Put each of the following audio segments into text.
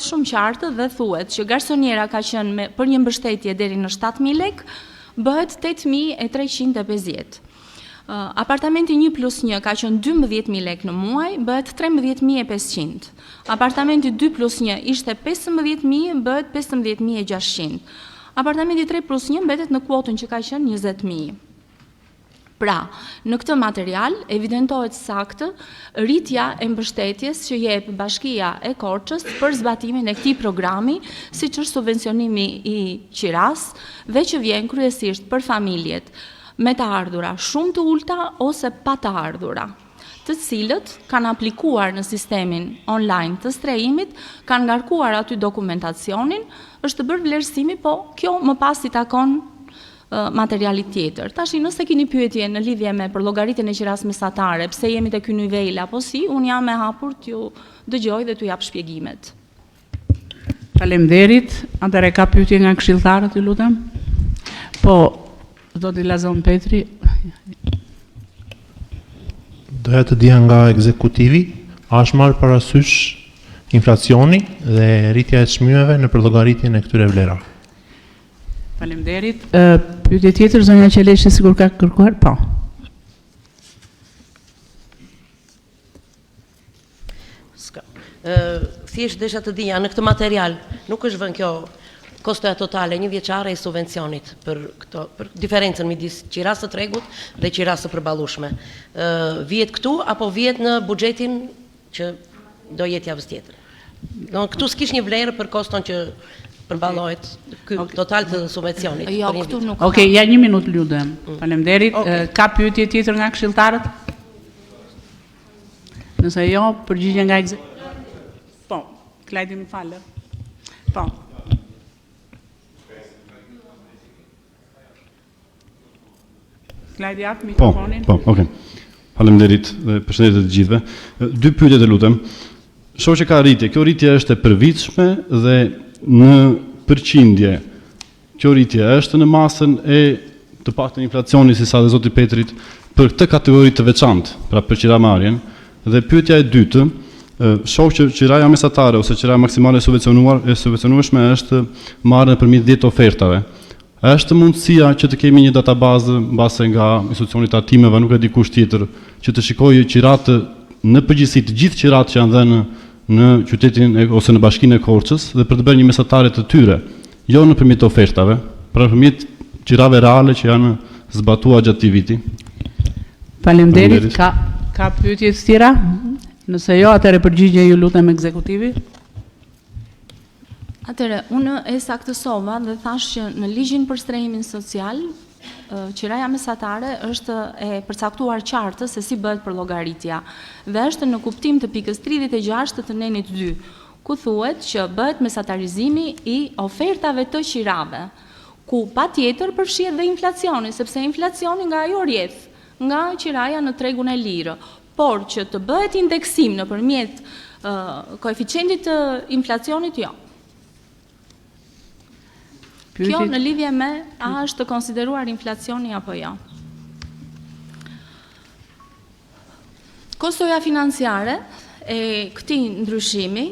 shumë qartë dhe thuhet që garsoniera ka qenë për një mbështetje deri në 7.000 lek, bëhet 8.350. Apartamenti 1+1 ka qenë 12.000 lek në muaj, bëhet 13.500. Apartamenti 2+1 ishte 15.000, bëhet 15.600. Apartamenti 3+1 mbetet në kuotën që ka qenë 20.000. Pra, në këtë material evidentohet saktë rritja e mbështetjes që jep Bashkia e Korçës për zbatimin e këtij programi, siç është subvencionimi i qiras dhe që vjen kryesisht për familjet me të ardhura shumë të ulta ose pa të ardhura, të cilët kanë aplikuar në sistemin online të strehimit, kanë ngarkuar aty dokumentacionin, është bërë vlerësimi, po kjo më pas i takon materialit tjetër. Tashi, nëse keni pyetje në lidhje me për llogaritjen e qiras mesatare, pse jemi te ky nivel apo si, unë jam e hapur t'ju dëgjoj dhe t'ju jap shpjegimet. Faleminderit. Atëherë ka pyetje nga këshilltarët, ju lutem? Po, zoti Lazon Petri. Doja të dija nga ekzekutivi, a është marrë parasysh inflacioni dhe rritja e çmimeve në llogaritjen e këtyre vlerave? Faleminderit. Pyetje tjetër, zonja Qeleshi sigur ka kërkuar? Po. Thjesht desha të dija, në këtë material nuk është vënë kjo kostoja totale një vjeçare e subvencionit për diferencën midis qiras së tregut dhe qiras së përballueshme. Vihet këtu apo vihet në buxhetin që do jetë javës tjetër? Këtu s'kish një vlerë për koston që përballohet ky total të subvencionit. Jo, këtu nuk. Okej, ja 1 minutë lutem. Faleminderit. Ka pyetje tjetër nga këshilltarët? Nëse jo, përgjigje nga Po, Klajdi më falë. Po. Klajdi jap mikrofonin. Po, okay. Faleminderit dhe përshëndetje të gjithëve. 2 pyetje të lutem. Shoh që ka rritje. Kjo rritje është e përvitshme dhe në përqindje, kjo rritje është në masën e të paktën inflacionit, si sa dhe zoti Petrit, për këtë kategori të veçantë, pra për qiramarrjen. Dhe pyetja e dytë, shoh që qiraja mesatare ose qiraja maksimale e subvencionueshme është marrë nëpërmjet 10 ofertave. Është mundësia që të kemi një databazë mbase nga institucionit atimeve, nuk e di kush tjetër, që të shikojë qiratë në përgjithësi të gjithë qiratë që janë dhënë në qytetin ose në bashkinë e Korçës dhe për të bërë një mesatare të tyre, jo nëpërmjet ofertave, por nëpërmjet qirave reale që janë zbatuar gjatë këtij viti. Faleminderit. Ka pyetje të tjera? Nëse jo, atëherë përgjigje ju lutem ekzekutivi. Atëherë, unë e saktësova dhe thash që në ligjin për strehimin social, qiraja mesatare është e përcaktuar qartë se si bëhet përllogaritja dhe është në kuptim të pikës 36 të nenit 2, ku thuhet që bëhet mesatarizimi i ofertave të qirave, ku patjetër përfshihet dhe inflacioni, sepse inflacioni nga ajo rrjedh, nga qiraja në tregun e lirë, por që të bëhet indeksim nëpërmjet koeficientit të inflacionit, jo. Kjo në lidhje me a është të konsideruar inflacioni apo jo. Kostoja financiare e këtij ndryshimi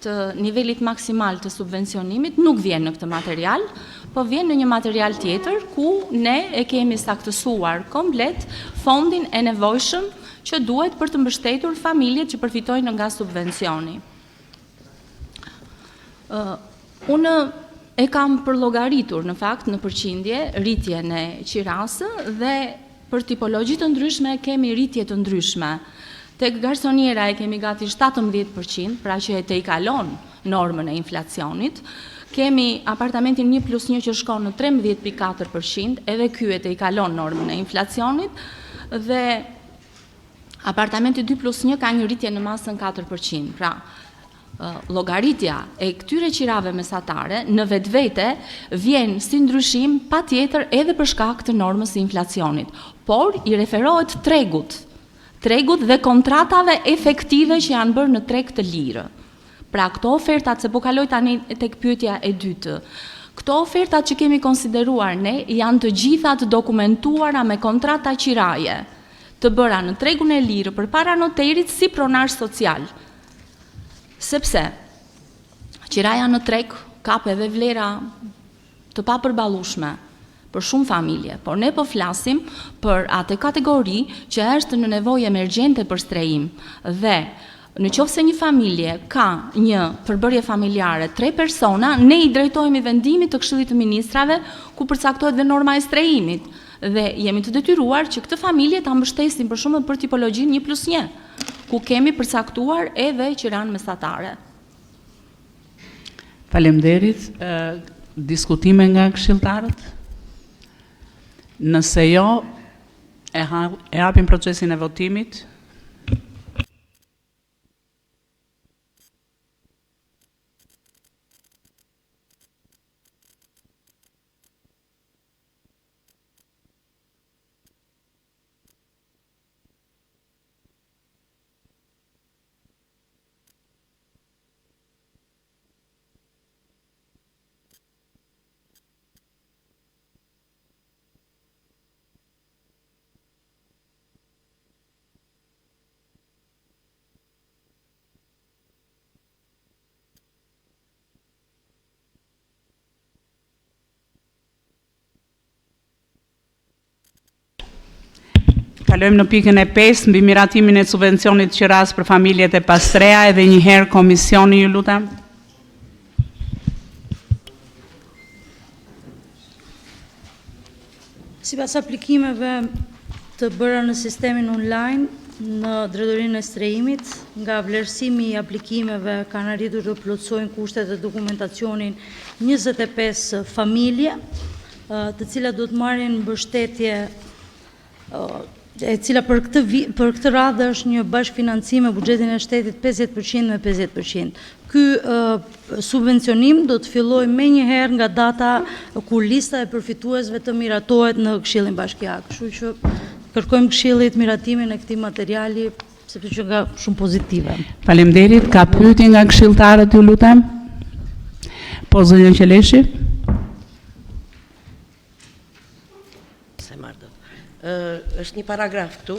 të nivelit maksimal të subvencionimit nuk vjen në këtë material, po vjen në një material tjetër ku ne e kemi saktësuar komplet fondin e nevojshëm që duhet për të mbështetur familjet që përfitojnë nga subvencioni. Unë e kam përllogaritur në fakt në përqindje rritjen e qirasë dhe për tipologji të ndryshme kemi rritje të ndryshme. Tek garsoniera e kemi gati 17%, pra që e tejkalon normën e inflacionit. Kemi apartamentin 1+1 që shkon në 13.4%, edhe ky e tejkalon normën e inflacionit dhe apartamenti 2+1 ka një rritje në masën 4%. Pra, llogaritja e këtyre qirave mesatare në vetvete vjen si ndryshim patjetër edhe për shkak të normës së inflacionit, por i referohet tregut dhe kontratave efektive që janë bërë në treg të lirë. Pra këto ofertat, se po kaloj tani tek pyetja e dytë, këto ofertat që kemi konsideruar ne janë të gjitha të dokumentuara me kontrata qiraje, të bëra në tregun e lirë përpara noterit si pronar social. Sepse Qiraja në treg kap edhe vlera të papërballueshme për shumë familje, por ne po flasim për atë kategori që është në nevojë emergjente për strehim dhe në qoftë se një familje ka një përbërje familjare 3 persona, ne i drejtohemi vendimit të Këshillit të Ministrave ku përcaktohet dhe norma e strehimit dhe jemi të detyruar që këtë familje ta mbështesim për shembull për tipologjinë 1+1, ku kemi përcaktuar edhe qiran mesatare. Faleminderit. Diskutime nga këshilltarët? Nëse jo, e hapim procesin e votimit. Kalojmë në pikën e 5, mbi miratimin e subvencionit qiras për familjet e pastreja, edhe një herë komisioni, ju lutem. Sipas aplikimeve të bëra në sistemin online në drejtorinë e strehimit, nga vlerësimi i aplikimeve kanë arritur të plotësojnë kushtet e dokumentacionin 25 familje, të cilat do të marrin mbështetje e cila për këtë radhë është një bashkëfinancim me buxhetin e shtetit 50% me 50%. Ky subvencionim do të fillojë menjëherë nga data kur lista e përfituesve të miratohet në Këshillin Bashkiak. Kështu që kërkojmë Këshillit miratimin e këtij materiali sepse që nga shumë pozitive. Faleminderit. Ka pyetje nga këshilltarët, ju lutem? Po, zonja Qeleshi. Është një paragraf këtu,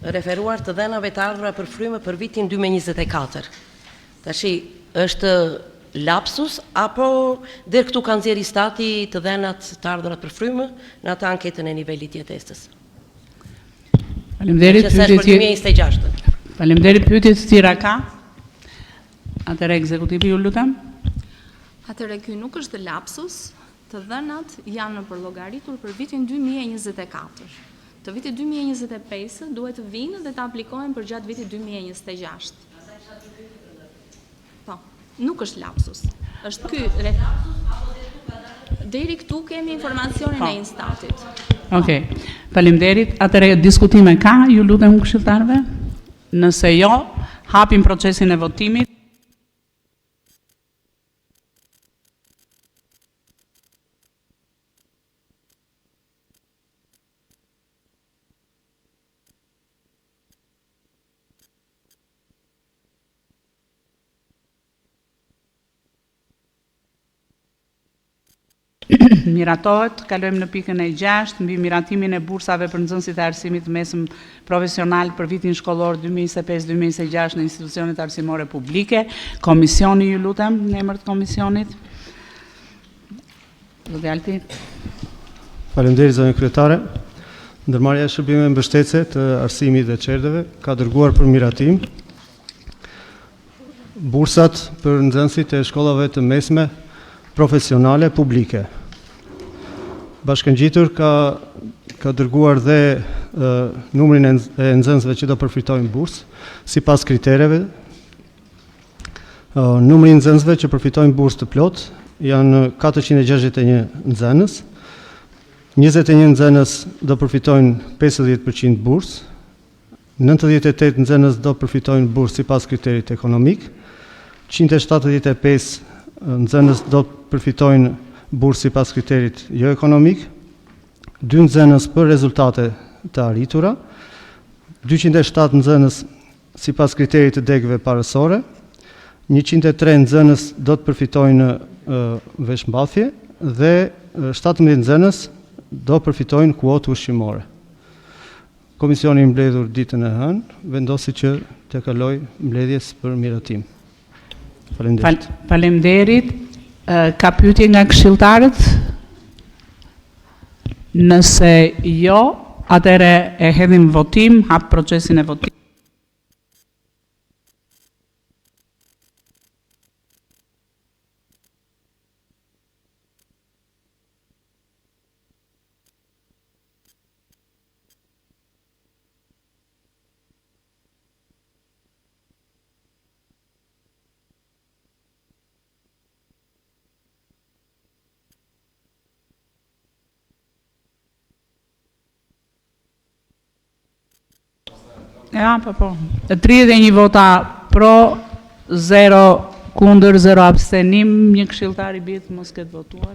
referuar të dhenave të ardhura për frymë për vitin 2024. Tashi, është lapsus, apo dhe këtu kanë nxjerrë stati të dhenat të ardhurat për frymë në atë anketën e nivelit jetestës? Faleminderit. Faleminderit. Pyetje të tjera ka? Atëherë ekzekutivi, ju lutem. Atëherë ky nuk është lapsus. Të dhënat janë përllogaritur për vitin 2024. Të vitit 2025 duhet të vinë dhe të aplikohen për gjatë vitit 2026. Po, nuk është lapsus. Është ky. Deri këtu kemi informacionin e instatit. Okej. Faleminderit. Atëherë diskutime ka, ju lutem këshilltarëve? Nëse jo, hapim procesin e votimit. Miratohet, kalojmë në pikën e 6, mbi miratimin e bursave për nxënësit e arsimit mesëm profesional për vitin shkollor 2025-2026 në institucionet arsimore publike. Komisioni, ju lutem, në emër të komisionit. Zoti Alti. Faleminderit, zonjë kryetare. Ndërmarrja e shërbimeve mbështetëse të arsimit dhe çerdheve ka dërguar për miratim bursat për nxënësit e shkollave të mesme profesionale publike. Bashkëngjitur ka dërguar dhe numrin e nxënësve që do përfitojnë bursë sipas kritereve. Numri i nxënësve që përfitojnë bursë të plot janë 461 nxënës. 21 nxënës do përfitojnë 50% bursë. 98 nxënës do përfitojnë bursë sipas kriterit ekonomik. 175 nxënës do përfitojnë bursë sipas kriterit jo ekonomik, 2 nxënës për rezultate të arritura, 207 nxënës sipas kriterit të degëve parësore, 103 nxënës do të përfitojnë veshmbathje dhe 17 nxënës do përfitojnë kuotë ushqimore. Komisioni i mbledhur ditën e hënë vendosi që të kaloj mbledhjes për miratim. Faleminderit. Faleminderit. Ka pyetje nga këshilltarët? Nëse jo, atëre e hedhim votim, hap procesin e votimit. Ja, po. 31 vota pro, 0 kundër, 0 abstenim, një këshilltar i bie mos ketë votuar.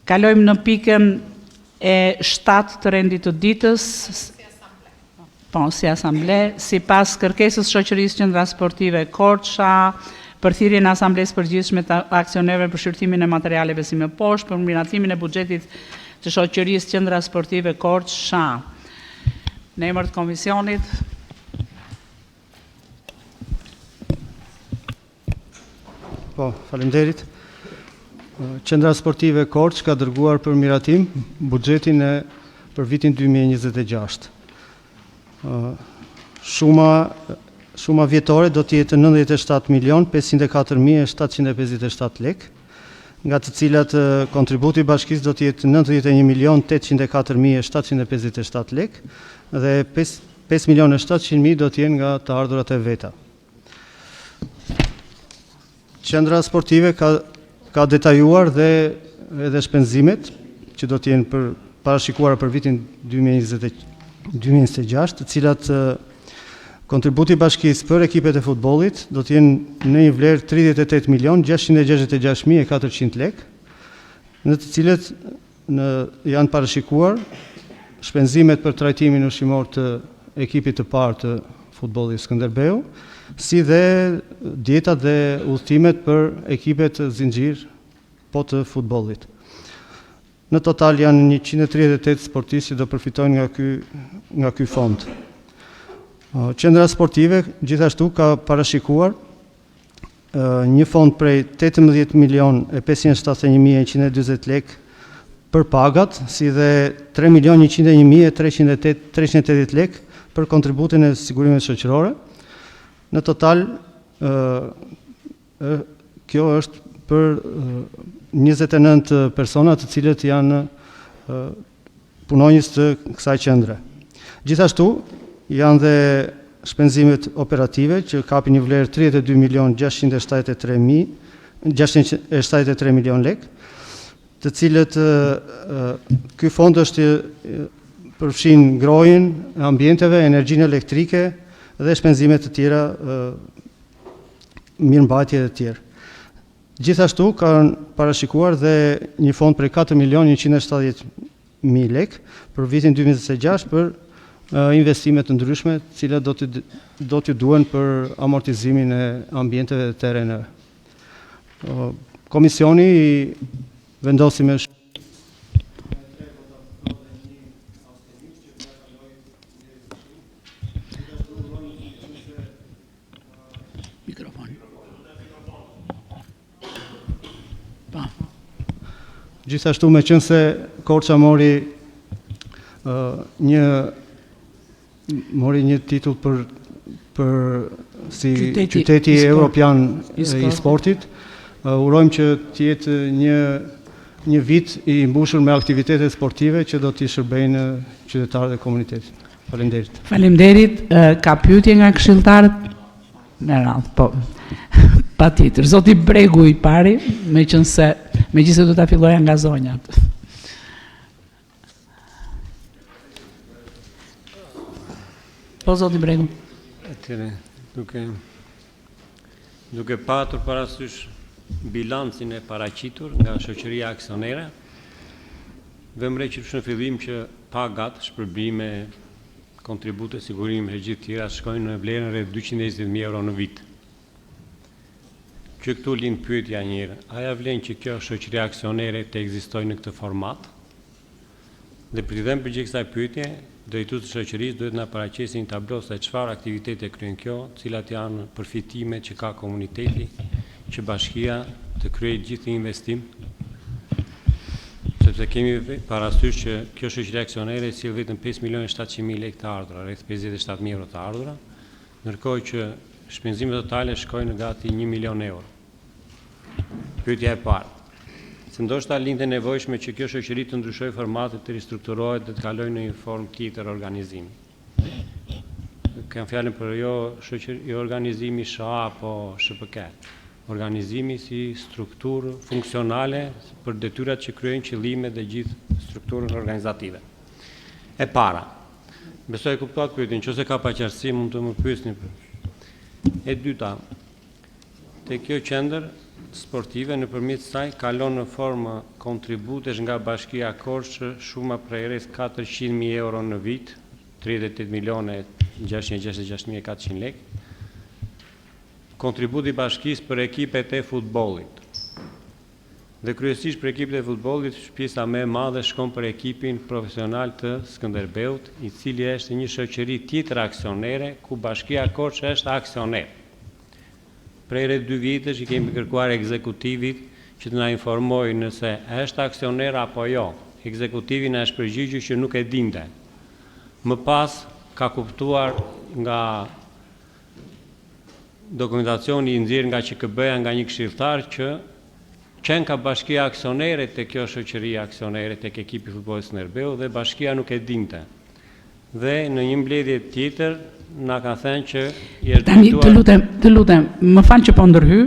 Kalojmë në pikën e 7 të rendit të ditës. Po, si asamble, sipas kërkesës shoqërisë Qendra Sportive Korçë, për thirrjen e asamblesë përgjithshme të aksionerëve për shqyrtimin e materialeve si më poshtë, për miratimin e buxhetit të shoqërisë Qendra Sportive Korçë. Në emër të komisionit. Po, faleminderit. Qendra Sportive Korçë ka dërguar për miratim buxhetin për vitin 2026. Shuma vjetore do të jetë 97.504.757 lek, nga të cilat kontributi bashkisë do të jetë 91.804.757 lek dhe 5.700.000 do të jenë nga të ardhurat e veta. Qendra Sportive ka detajuar dhe edhe shpenzimet që do të jenë parashikuara për vitin 2026, të cilat kontributi bashkisë për ekipet e futbollit do të jenë në një vlerë 38.666.400 lek, në të cilët janë parashikuar shpenzimet për trajtimin ushqimor të ekipit të parë të futbollit Skënderbeu, si dhe dietat dhe udhëtimet për ekipet zinxhir po të futbollit. Në total janë 138 sportistë që do përfitojnë nga ky fond. Qendra Sportive gjithashtu ka parashikuar një fond prej 18.571.140 lek për pagat, si dhe 3.101.380 lek për kontributin e sigurimit shoqërore. Në total, kjo është për 29 persona të cilët janë punonjës të kësaj qendre. Gjithashtu, janë dhe shpenzimet operative që kapin një vlerë 32.673 milion lek, të cilët ky fond është përfshin ngrohjen e ambienteve, energjinë elektrike dhe shpenzimet të tjera, mirëmbajtje të tjerë. Gjithashtu kanë parashikuar dhe një fond prej 4.170.000 lek për vitin 2026 për investime të ndryshme, të cilat do t'ju duhen për amortizimin e ambienteve dhe terreneve. Komisioni vendosi me Gjithashtu, me qenë se Korça mori një titull për si qyteti evropian i sportit, urojmë që të jetë një vit i mbushur me aktivitete sportive që do t'i shërbejnë qytetarët e komunitetit. Faleminderit. Faleminderit. Ka pyetje nga këshilltarët? Me radhë, po. Patjetër. Zoti Bregu i pari, megjithëse do ta filloja nga zonjat. Po, zoti Bregu. Atëre, duke patur parasysh bilancin e paraqitur nga shoqëria aksionere, vëmre që në fillim që pagat, shpërbime, kontribute, sigurime e gjithë tjera shkojnë në vlerën rreth 220.000 euro në vit. Që këtu lind pyetja njëherë, a ja vlen që kjo shoqëri aksionere të ekzistojë në këtë format? Dhe për t'i dhënë përgjigje kësaj pyetje, drejtuesi i shoqërisë duhet na paraqesë një tablo se çfarë aktivitete kryen kjo, cilat janë përfitimet që ka komuniteti, që bashkia të kryejë gjithë investim, sepse kemi parasysh që kjo shoqëri aksionere sjell vetëm 5.700.000 lekë të ardhura, rreth 57.000 euro të ardhura, ndërkohë që shpenzimet totale shkojnë gati 1 milion euro. Pyetja e parë. Se ndoshta lindte nevojshme që kjo shoqëri të ndryshojë formatet, të ristrukturohet dhe të kalojë në një formë tjetër organizimi. Kam fjalën për jo organizimi SHA apo SHPK. Organizimi si strukturë funksionale për detyrat që kryejnë qëllimet dhe gjithë strukturën organizative. E para, besoj kuptohet pyetjen, nëse ka paqartësi mund të më pyesni. E dyta, te kjo qendër sportive nëpërmjet saj kalon në formë kontributesh nga Bashkia Korçë shuma prej rreth 400.000 euro në vit, 38.666.400 lekë. Kontributi i bashkisë për ekipet e futbollit. Dhe kryesisht për ekipet e futbollit, pjesa më e madhe shkon për ekipin profesional të Skënderbeut, i cili është një shoqëri tjetër aksionere, ku Bashkia Korçë është aksioner. Prej rreth 2 vitesh i kemi kërkuar ekzekutivit që të na informojë nëse është aksioner apo jo. Ekzekutivi na është përgjigjur që nuk e dinte. Më pas ka kuptuar nga dokumentacioni i nxjerrë nga QKB-ja nga një këshilltar që qenë ka bashkia aksionere të kjo shoqëri aksionere tek ekipi i futbollit Skënderbeu dhe bashkia nuk e dinte. Dhe në një mbledhje tjetër na ka thënë që i është drejtuar. Të lutem, më fal që po ndërhy,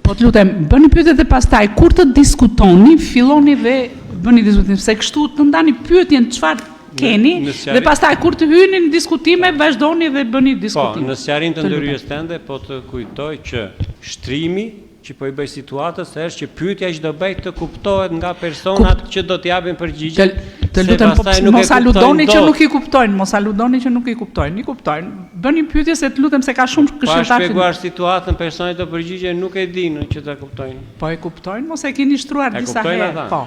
po të lutem, bëni pyetje dhe pastaj kur të diskutoni, filloni dhe bëni diskutim, se kështu të ndani pyetjen çfarë keni dhe pastaj kur të hyni në diskutime vazhdoni dhe bëni diskutim. Po, në sqarim të ndërhyjes tënde po të kujtoj që shtrimi që po i bëj situatës është që pyetja që do bëj të kuptohet nga personat që do t'japin përgjigje. Të lutem, mos aludoni që nuk i kuptojnë, mos aludoni që nuk i kuptojnë, bëni pyetje se të lutem se ka shumë këshilltarë. Pa shpjeguar situatën, personat do përgjigje nuk e dinë që ta kuptojnë. Po e kuptojnë, mos e keni shtruar disa herë. Po.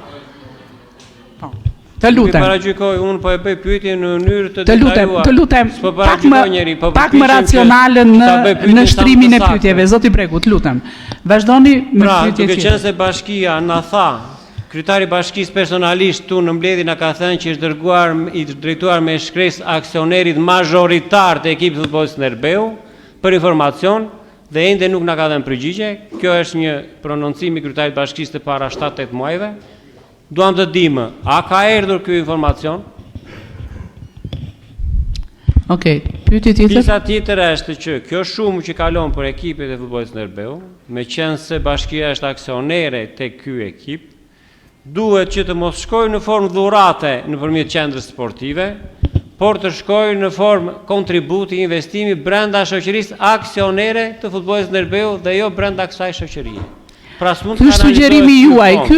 Të lutem. Unë po e bëj pyetje në mënyrë të detajuar. Të lutem, pak më racionale në shtrimin e pyetjeve, zoti Bregu, të lutem. Vazhdoni me pyetje tjetër. Duke qenë se bashkia na tha, kryetari i bashkisë personalisht tu në mbledhje na ka thënë që është drejtuar me shkresë aksionerit mazhoritar të ekipit të futbollit Skënderbeu, për informacion dhe ende nuk na ka dhënë përgjigje. Kjo është një prononcim i kryetarit të bashkisë të para 7-8 muajve. Duam të dimë, a ka erdhur ky informacion? Okej, pyetje tjetër. Pjesa tjetër është që kjo shumë që kalon për ekipet e futbollit Skënderbeu, meqense bashkia është aksionere tek ky ekip, duhet që të mos shkojë në formë dhurate nëpërmjet qendrës sportive, por të shkojë në formë kontributi, investimi brenda shoqërisë aksionere të futbollit Skënderbeu dhe jo brenda kësaj shoqërie. Ky është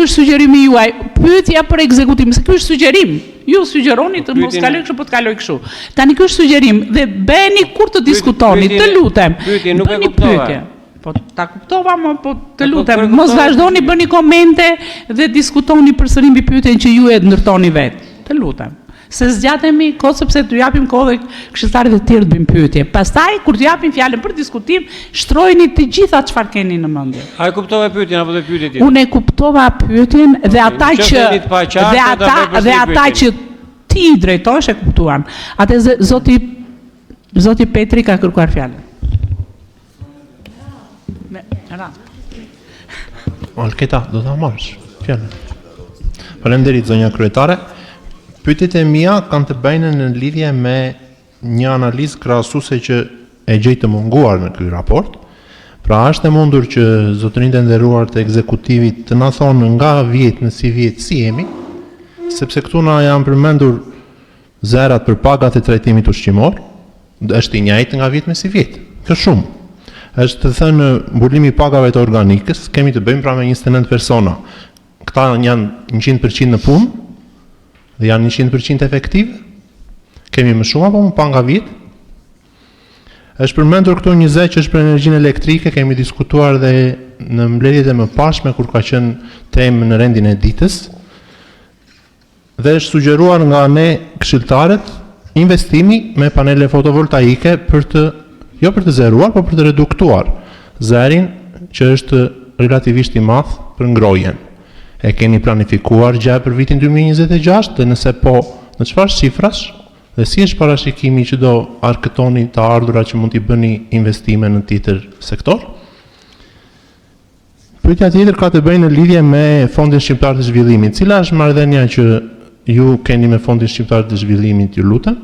sugjerimi juaj, pyetja për ekzekutim, se ky është sugjerim. Ju sugjeroni të mos kaloj kështu, po të kaloj kështu. Tani ky është sugjerim dhe bëni kur të diskutoni, të lutem. Bëni pyetje. Po ta kuptova, po të lutem, mos vazhdoni bëni komente dhe diskutoni përsëri mbi pyetjen që ju e ndërtoni vetë. Të lutem. Se zgjatemi kohë sepse t'ju japim kohë dhe këshilltarët e tjerë të bëjnë pyetje. Pastaj kur t'ju japim fjalën për diskutim, shtrojni të gjitha çfarë keni në mendje. A e kuptova pyetjen apo do pyetje tjetër? Unë e kuptova pyetjen dhe ata që ti i drejtohesh e kuptuan. Atë zoti Petri ka kërkuar fjalën. Alketa, do ta marrësh fjalën. Faleminderit zonja kryetare. Pyetjet e mia kanë të bëjnë në lidhje me një analizë krahasuese që e gjej të munguar në ky raport. Pra është e mundur që zotërinjtë e nderuar të ekzekutivit të na thonë nga vjet në si vjet si jemi, sepse këtu na janë përmendur zerat për pagat e trajtimit ushqimor, është i njëjtë nga vjet me si vjet. Kjo shumë. Është të thënë mbulimi i pagave të organikës, kemi të bëjmë pra me 29 persona. Këta janë 100% në punë, dhe janë 100% efektiv? Kemi më shumë apo më pa nga vit? Është përmendur këtu 20 që është për energjinë elektrike, kemi diskutuar dhe në mbledhjet e mëparshme kur ka qenë temë në rendin e ditës. dhe është sugjeruar nga ne këshilltarët investimi me panele fotovoltaike jo për të zeruar, por për të reduktuar zerin që është relativisht i madh për ngrojen. E keni planifikuar gjë për vitin 2026 dhe nëse po, në çfarë shifrash dhe si është parashikimi që do arkëtoni të ardhura që mund t'i bëni investime në tjetër sektor? Pyetja tjetër ka të bëjë në lidhje me Fondin Shqiptar të Zhvillimit. Cila është marrëdhënia që ju keni me Fondin Shqiptar të Zhvillimit, ju lutem?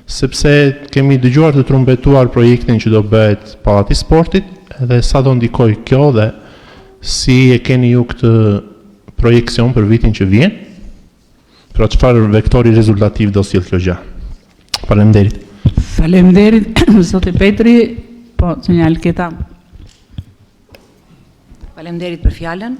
Sepse kemi dëgjuar të trumpetuar projektin që do bëhet Pallati i Sportit, dhe sa do ndikoj kjo dhe si e keni ju këtë projekcion për vitin që vjen? Pra çfarë vektori rezultativ do sjell kjo gjë? Faleminderit. Faleminderit, zoti Petri, po sinjal Keta. Faleminderit për fjalën.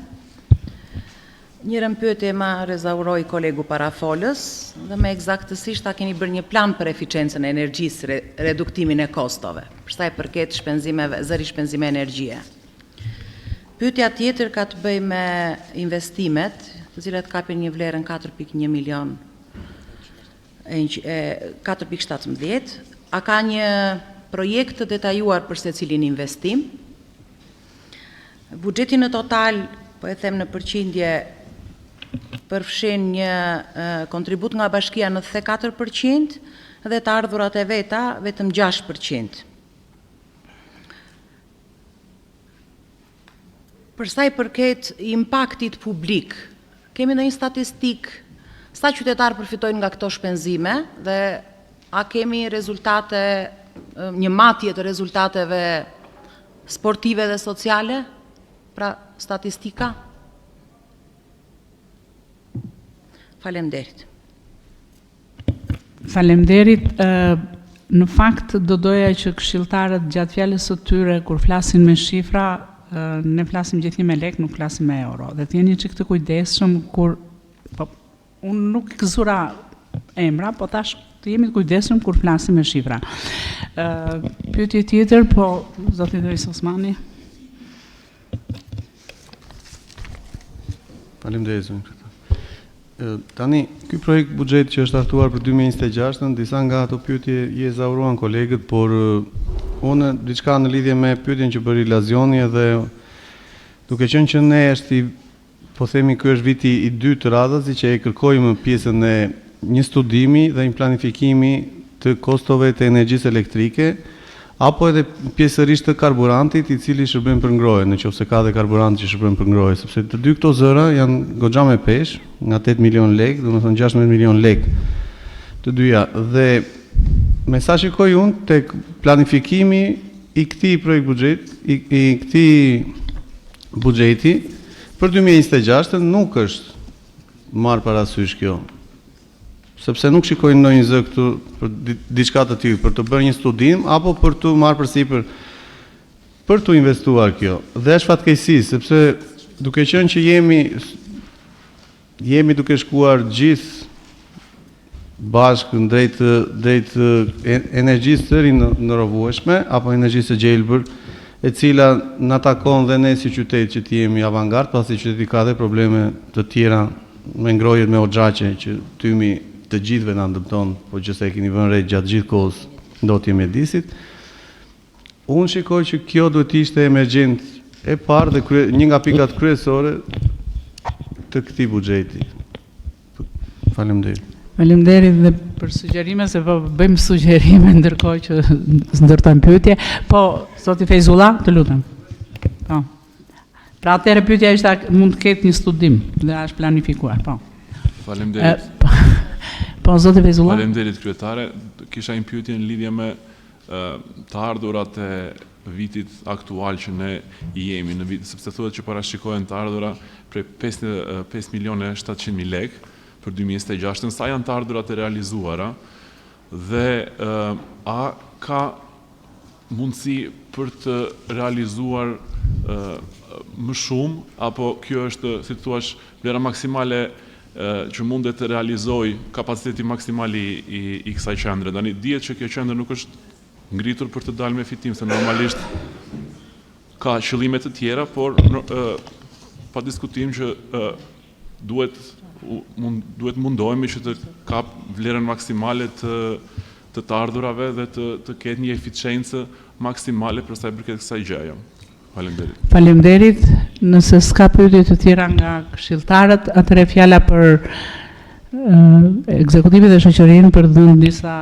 Njërën pyetje ma rezauroi kolegu para folës dhe me eksaktësisht ta keni bërë një plan për eficiencën e energjisë, reduktimin e kostove, për sa i përket zëri shpenzime energjie. Pyetja tjetër ka të bëjë me investimet, të cilat kapin një vlerën 4.1 milion 4.17. A ka një projekt të detajuar për secilin investim? Buxheti në total, po e them në përqindje, përfshin një kontribut nga bashkia në 4% dhe të ardhurat e veta vetëm 6%. Për sa i përket impaktit publik, kemi ndonjë statistik sa qytetarë përfitojnë nga këto shpenzime dhe a kemi rezultate, një matje të rezultateve sportive dhe sociale, pra statistika? Faleminderit. Faleminderit. Në fakt do doja që këshilltarët gjatë fjalës së tyre kur flasin me shifra, ne flasim gjithnjë me lek, nuk flasim me euro. Dhe të jeni çik të kujdesshëm kur unë nuk gëzura emra, po tash të jemi të kujdesshëm kur flasim me shifra. Pyetje tjetër, po zoti Doris Osmani. Faleminderit zonë. Tani, ky projekt buxhet që është hartuar për 2026, disa nga ato pyetje i ezauruan kolegët, por unë diçka në lidhje me pyetjen që bëri Lazioni dhe duke qenë që ne po themi ky është viti i dytë të radhës që e kërkojmë pjesën e një studimi dhe një planifikimi të kostove të energjisë elektrike, apo edhe pjesërisht të karburantit i cili shërben për ngrohje, nëse ka dhe karburant që shërben për ngrohje, sepse të dy këto zëra janë goxha me pesh, nga 8 milion lek, domethënë 16 milion lek të dyja. Dhe me sa shikoj unë tek planifikimi i këtij projekt buxhet, i këtij buxheti për 2026 nuk është marrë parasysh kjo. Sepse nuk shikojnë ndonjë zë këtu për diçka të tillë, për të bërë një studim apo për të marrë përsipër për të investuar kjo. Dhe është fatkeqësi, sepse duke qenë që jemi duke shkuar gjithë bashkë drejt energjisë të rinnovueshme apo energjisë së gjelbër, e cila na takon dhe ne si qytet që të jemi avangard, pasi qyteti ka dhe probleme të tjera me ngrohjet me oxhaqe që tymi të gjithëve na ndëmton, po që se e keni vënë re gjatë gjithë kohës ndotje mjedisit. Unë shikoj që kjo duhet të ishte emergjent e parë dhe një nga pikat kryesore të këtij buxheti. Faleminderit. Faleminderit dhe për sugjerime, se po bëjmë sugjerime ndërkohë që ndërtojmë pyetje. Po, zoti Feyzullah, të lutem. Po. Pra atëherë pyetja ishte mund të ketë një studim dhe është planifikuar, po. Faleminderit. Po, zoti Feyzullah. Faleminderit kryetare. Kisha një pyetje në lidhje me të ardhurat e vitit aktual që ne jemi në vit, sepse thuhet që parashikohen të ardhura prej 5.700.000 lek për 2026, sa janë të ardhurat e realizuara dhe a ka mundësi për të realizuar më shumë, apo kjo është, si të thuash, vlera maksimale që mundet të realizoj kapaciteti maksimal i kësaj qendre. Dani, dihet që kjo qendre nuk është ngritur për të dalë me fitim, se normalisht ka qëllime të tjera, por pa diskutim që duhet duhet mundohemi që të kap vlerën maksimale të ardhurave dhe të ketë një eficiencë maksimale për sa i përket kësaj gjëje. Faleminderit. Faleminderit. Nëse s'ka pyetje të tjera nga këshilltarët, atëherë fjala për ekzekutivin dhe shoqërinë për të dhënë disa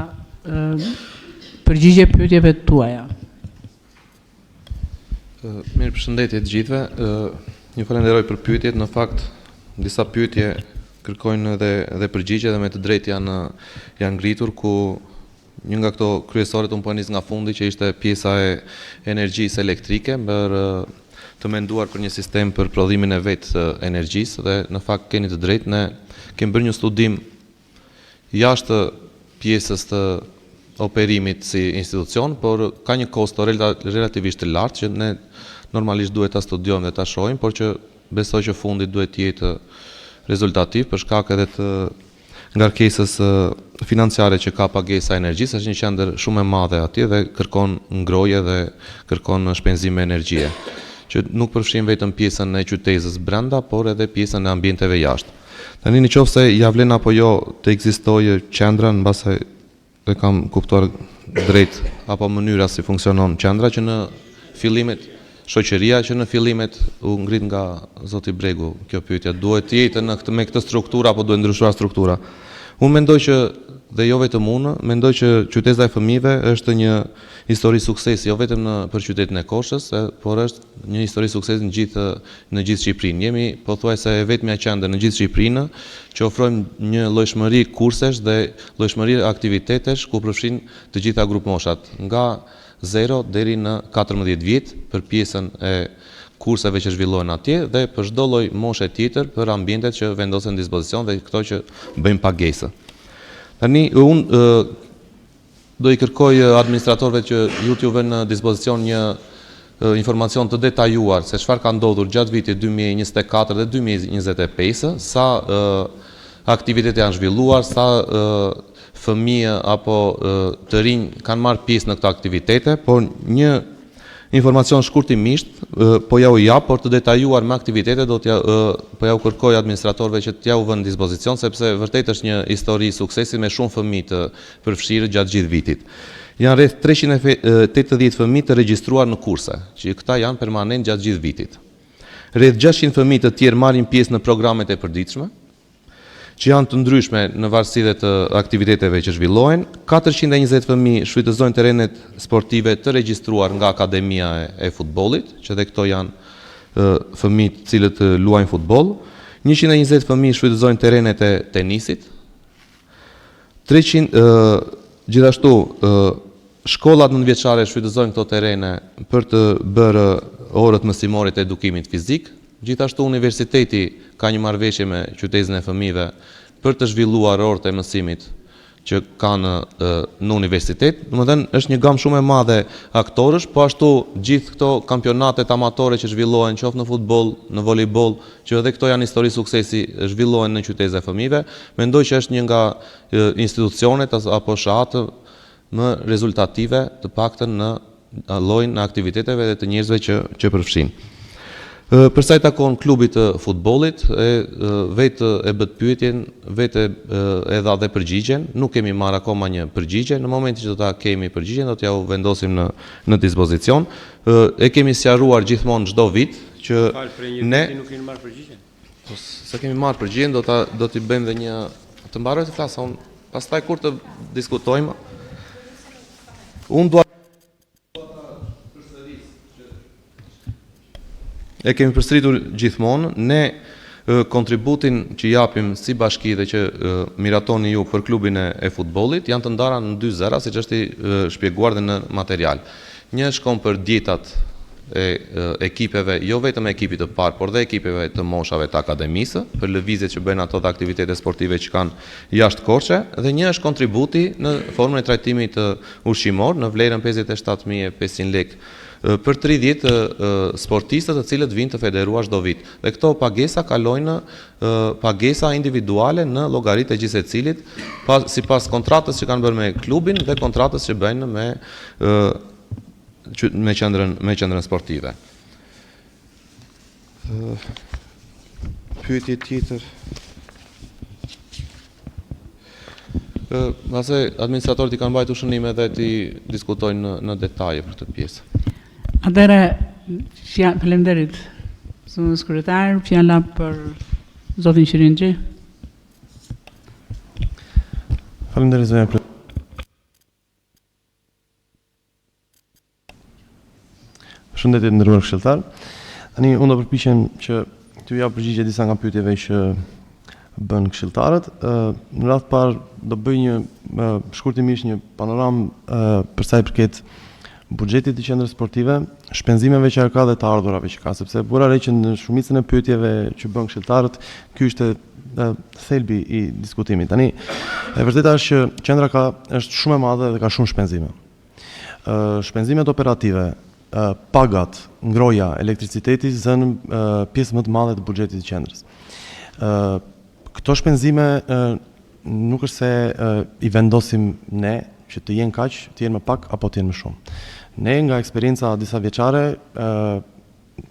përgjigje pyetjeve tuaja. Mirë, përshëndetje të gjithëve. Ju falenderoj për pyetjet. Në fakt, disa pyetje kërkojnë edhe përgjigje dhe me të drejtë janë ngritur, ku një nga këto kryesorët unë po nis nga fundi që ishte pjesa e energjisë elektrike për të menduar për një sistem për prodhimin e vetë të energjisë, dhe në fakt keni të drejtë, ne kemi bërë një studim jashtë pjesës të operimit si institucion, por ka një kosto relativisht të lartë që ne normalisht duhet ta studiojmë dhe ta shohim, por që besoj që fundi duhet të jetë rezultativ për shkak edhe të ngarkesës financiare që ka pagesa e energjisë. Është një qendër shumë e madhe atje dhe kërkon ngroje dhe kërkon shpenzim me energjie, që nuk përfshin vetëm pjesën e qytetës brenda, por edhe pjesën e ambienteve jashtë. Tani nëse ja vlen apo jo të ekzistojë qendra, mbase e kam kuptuar drejt apo mënyra si funksionon qendra, që në fillimet shoqëria që në fillimet u ngrit nga zoti Bregu kjo pyetje, duhet të jetë me këtë strukturë apo duhet ndryshuar struktura? Unë mendoj që, dhe jo vetëm unë, mendoj që qyteta e fëmijëve është një histori suksesi, jo vetëm për qytetin e Koshës, por është një histori suksesi në gjithë Shqipërinë. Jemi pothuajse e vetmja qendër në gjithë Shqipërinë që ofrojmë një llojshmëri kursesh dhe llojshmëri aktivitetesh ku përfshin të gjitha grup moshat, nga 0 deri në 14 vjet për pjesën e kurseve që zhvillohen atje dhe për çdo lloj moshe tjetër për ambientet që vendosen në dispozicion dhe këto që bëjmë pagesë. Tani unë do i kërkoj administratorëve që ju t'ju vënë në dispozicion një informacion të detajuar se çfarë ka ndodhur gjatë vitit 2024 dhe 2025, sa aktivitete janë zhvilluar, sa fëmijë apo të rinj kanë marrë pjesë në këto aktivitete, por një informacion shkurtimisht po ja u jap, por të detajuar me aktivitete po ja u kërkoj administratorëve që t'ja u vënë në dispozicion, sepse vërtet është një histori suksesi me shumë fëmijë të përfshirë gjatë gjithë vitit. Janë rreth 380 fëmijë të regjistruar në kurse, që këta janë permanent gjatë gjithë vitit. Rreth 600 fëmijë të tjerë marrin pjesë në programet e përditshme, që janë të ndryshme në varësi dhe të aktiviteteve që zhvillohen. 420 fëmijë shfrytëzojnë terrenet sportive të regjistruar nga Akademia e futbollit, që dhe këto janë fëmijë të cilët luajnë futboll. 120 fëmijë shfrytëzojnë terrenet e tenisit. Gjithashtu shkollat nëntëvjeçare shfrytëzojnë këto terrene për të bërë orët mësimore të edukimit fizik. Gjithashtu universiteti ka një marrëveshje me qytetin e fëmijëve për të zhvilluar orët e mësimit që kanë në universitet. Domethënë është një gamë shumë e madhe aktorësh, po ashtu gjithë këto kampionatet amatore që zhvillohen qoftë në futboll, në volejboll, që edhe këto janë histori suksesi, zhvillohen në qytetin e fëmijëve. Mendoj që është një nga institucionet apo shahat më rezultative të paktën në llojin e aktiviteteve dhe të njerëzve që përfshin. Për sa i takon klubit të futbollit, vetë e bët pyetjen, vetë e dha dhe përgjigjen, nuk kemi marrë akoma një përgjigje, në momentin që do ta kemi përgjigjen, do t'ja u vendosim në dispozicion. E kemi sqaruar gjithmonë çdo vit që ne nuk kemi marrë përgjigjen. Se kemi marrë përgjigjen, do t'i bëjmë dhe një të mbaroj të flason, pastaj kur të diskutojmë. Unë dua e kemi përsëritur gjithmonë, ne kontributin që japim si bashki dhe që miratoni ju për klubin e futbollit janë të ndara në 2 zëra, siç është shpjeguar dhe në material. Një shkon për dietat e ekipeve, jo vetëm ekipit të parë, por dhe ekipeve të moshave të akademisë, për lëvizjet që bëjnë ato dhe aktivitete sportive që kanë jashtë Korçë, dhe një është kontributi në formën e trajtimit ushqimor në vlerën 57.500 lekë për 30 sportistët të cilët vinë të federuar çdo vit. Dhe këto pagesa kalojnë pagesa individuale në llogaritë e gjithë secilit, sipas kontratës që kanë bërë me klubin dhe kontratës që bëjnë me qendrën sportive. Pyetje tjetër. Mase administratorët i kanë mbajtur shënime dhe ti diskutojnë në detaje për këtë pjesë. Atëre, faleminderit, zotës kryetar, fjala për zotin Qirinxhi. Faleminderit zonja kryetar. Shëndetje të nderuar këshilltar. Tani unë do përpiqem që t'ju jap përgjigje disa nga pyetjeve që bën këshilltarët. Në radhë të parë do bëj një shkurtimisht një panoramë për sa i përket buxhetit të qendrës sportive, shpenzimeve që ka dhe të ardhurave që ka, sepse bura re që në shumicën e pyetjeve që bën këshilltarët, ky është thelbi i diskutimit. Tani, e vërteta është që qendra është shumë e madhe dhe ka shumë shpenzime. Shpenzimet operative, pagat, ngroja, elektriciteti zënë pjesë më të madhe të buxhetit të qendrës. Këto shpenzime nuk është se i vendosim ne që të jenë kaq, të jenë më pak apo të jenë më shumë. Ne nga eksperienca disa vjeçare,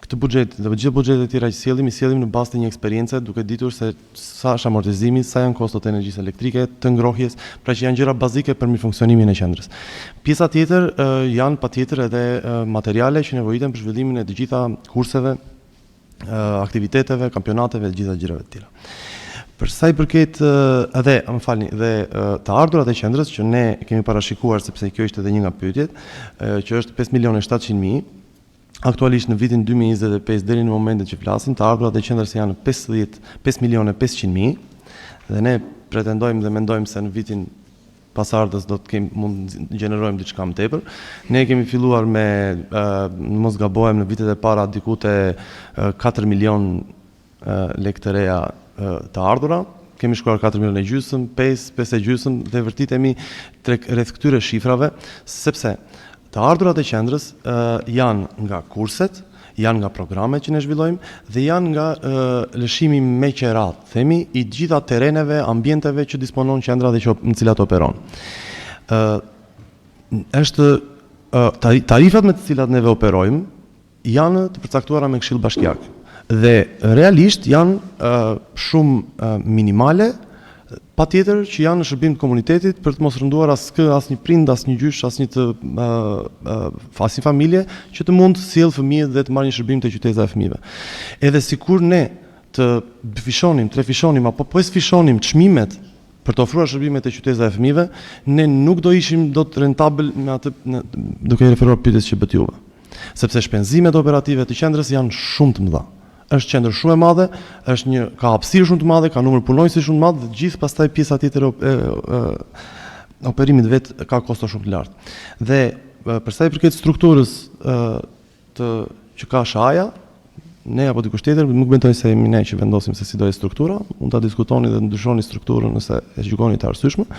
këtë buxhet dhe gjithë buxhetet e tjera që sjellim në bazë të një eksperience, duke ditur se sa është amortizimi, sa janë kostot e energjisë elektrike, të ngrohjes, pra që janë gjëra bazike për mirëfunksionimin e qendrës. Pjesa tjetër janë patjetër edhe materiale që nevojiten për zhvillimin e të gjitha kurseve, aktiviteteve, kampionateve dhe gjitha gjërave të tjera. Për sa i përket dhe të ardhurat e qendrës që ne kemi parashikuar, sepse kjo ishte edhe një nga pyetjet, që është 5.700.000, aktualisht në vitin 2025 deri në momentin që flasim, të ardhurat e qendrës janë 5.500.000 dhe ne pretendojmë dhe mendojmë se në vitin pasardhës do të mund gjenerojmë diçka më tepër. Ne kemi filluar me, mos gabohem, në vitet e para diku te 4 milion lekë të reja të ardhura, kemi shkuar 4 milion e gjysmë, 5 e gjysmë, dhe vërtitemi rreth këtyre shifrave, sepse të ardhurat e qendrës janë nga kurset, janë nga programet që ne zhvillojmë dhe janë nga lëshimi me qerat, themi, i gjitha tereneve, ambienteve që disponon qendra dhe në cilat operon. Tarifat me të cilat neve operojmë janë të përcaktuara me Këshill Bashkiak dhe realisht janë shumë minimale, pa tjetër që janë në shërbim të komunitetit për të mos rënduar asnjë prind, asnjë gjysh, asnjë familje që të mund të sjellë fëmijët dhe të marrë një shërbim të qytetëve e fëmijëve. Edhe sikur ne të fishonim, trefishonim apo pesfishonim çmimet për të ofruar shërbimet të qytetëve e fëmijëve, ne nuk do ishim dot rentabël me atë duke referuar pyetjes që bët juve. Sepse shpenzimet operative të qendrës janë shumë të mëdha. Është qendër shumë e madhe, ka hapësirë shumë të madhe, ka numër punonjësi shumë të madh dhe gjithë pastaj pjesa tjetër operimit vet ka kosto shumë të lartë. Dhe për sa i përket strukturës që ka SHA-ja, ne apo dikush tjetër nuk mendoj se jemi ne që vendosim se si do jetë struktura, mund ta diskutoni dhe ndryshoni strukturën nëse e gjykoni të arsyeshme.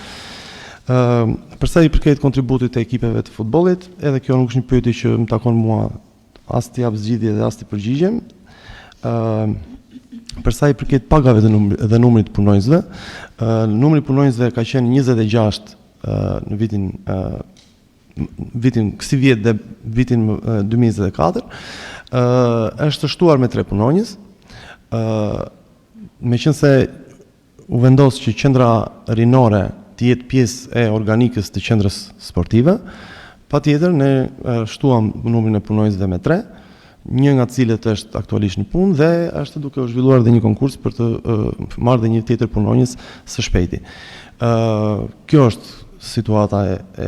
Për sa i përket kontributit të ekipeve të futbollit, edhe kjo nuk është një pyetje që më takon mua as të jap zgjidhje dhe as të përgjigjem. Për sa i përket pagave dhe numrit punonjësve, numri punonjësve ka qenë 26 në vitin kësi vjet dhe vitin 2024, është shtuar me 3 punonjës, meqense u vendos që qendra rinore të jetë pjesë e organikës të qendrës sportive, patjetër ne shtuam numrin e punonjësve me 3, një nga cilët është aktualisht në punë dhe është duke u zhvilluar dhe një konkurs për të marrë dhe një tjetër punonjës së shpejti. Kjo është situata e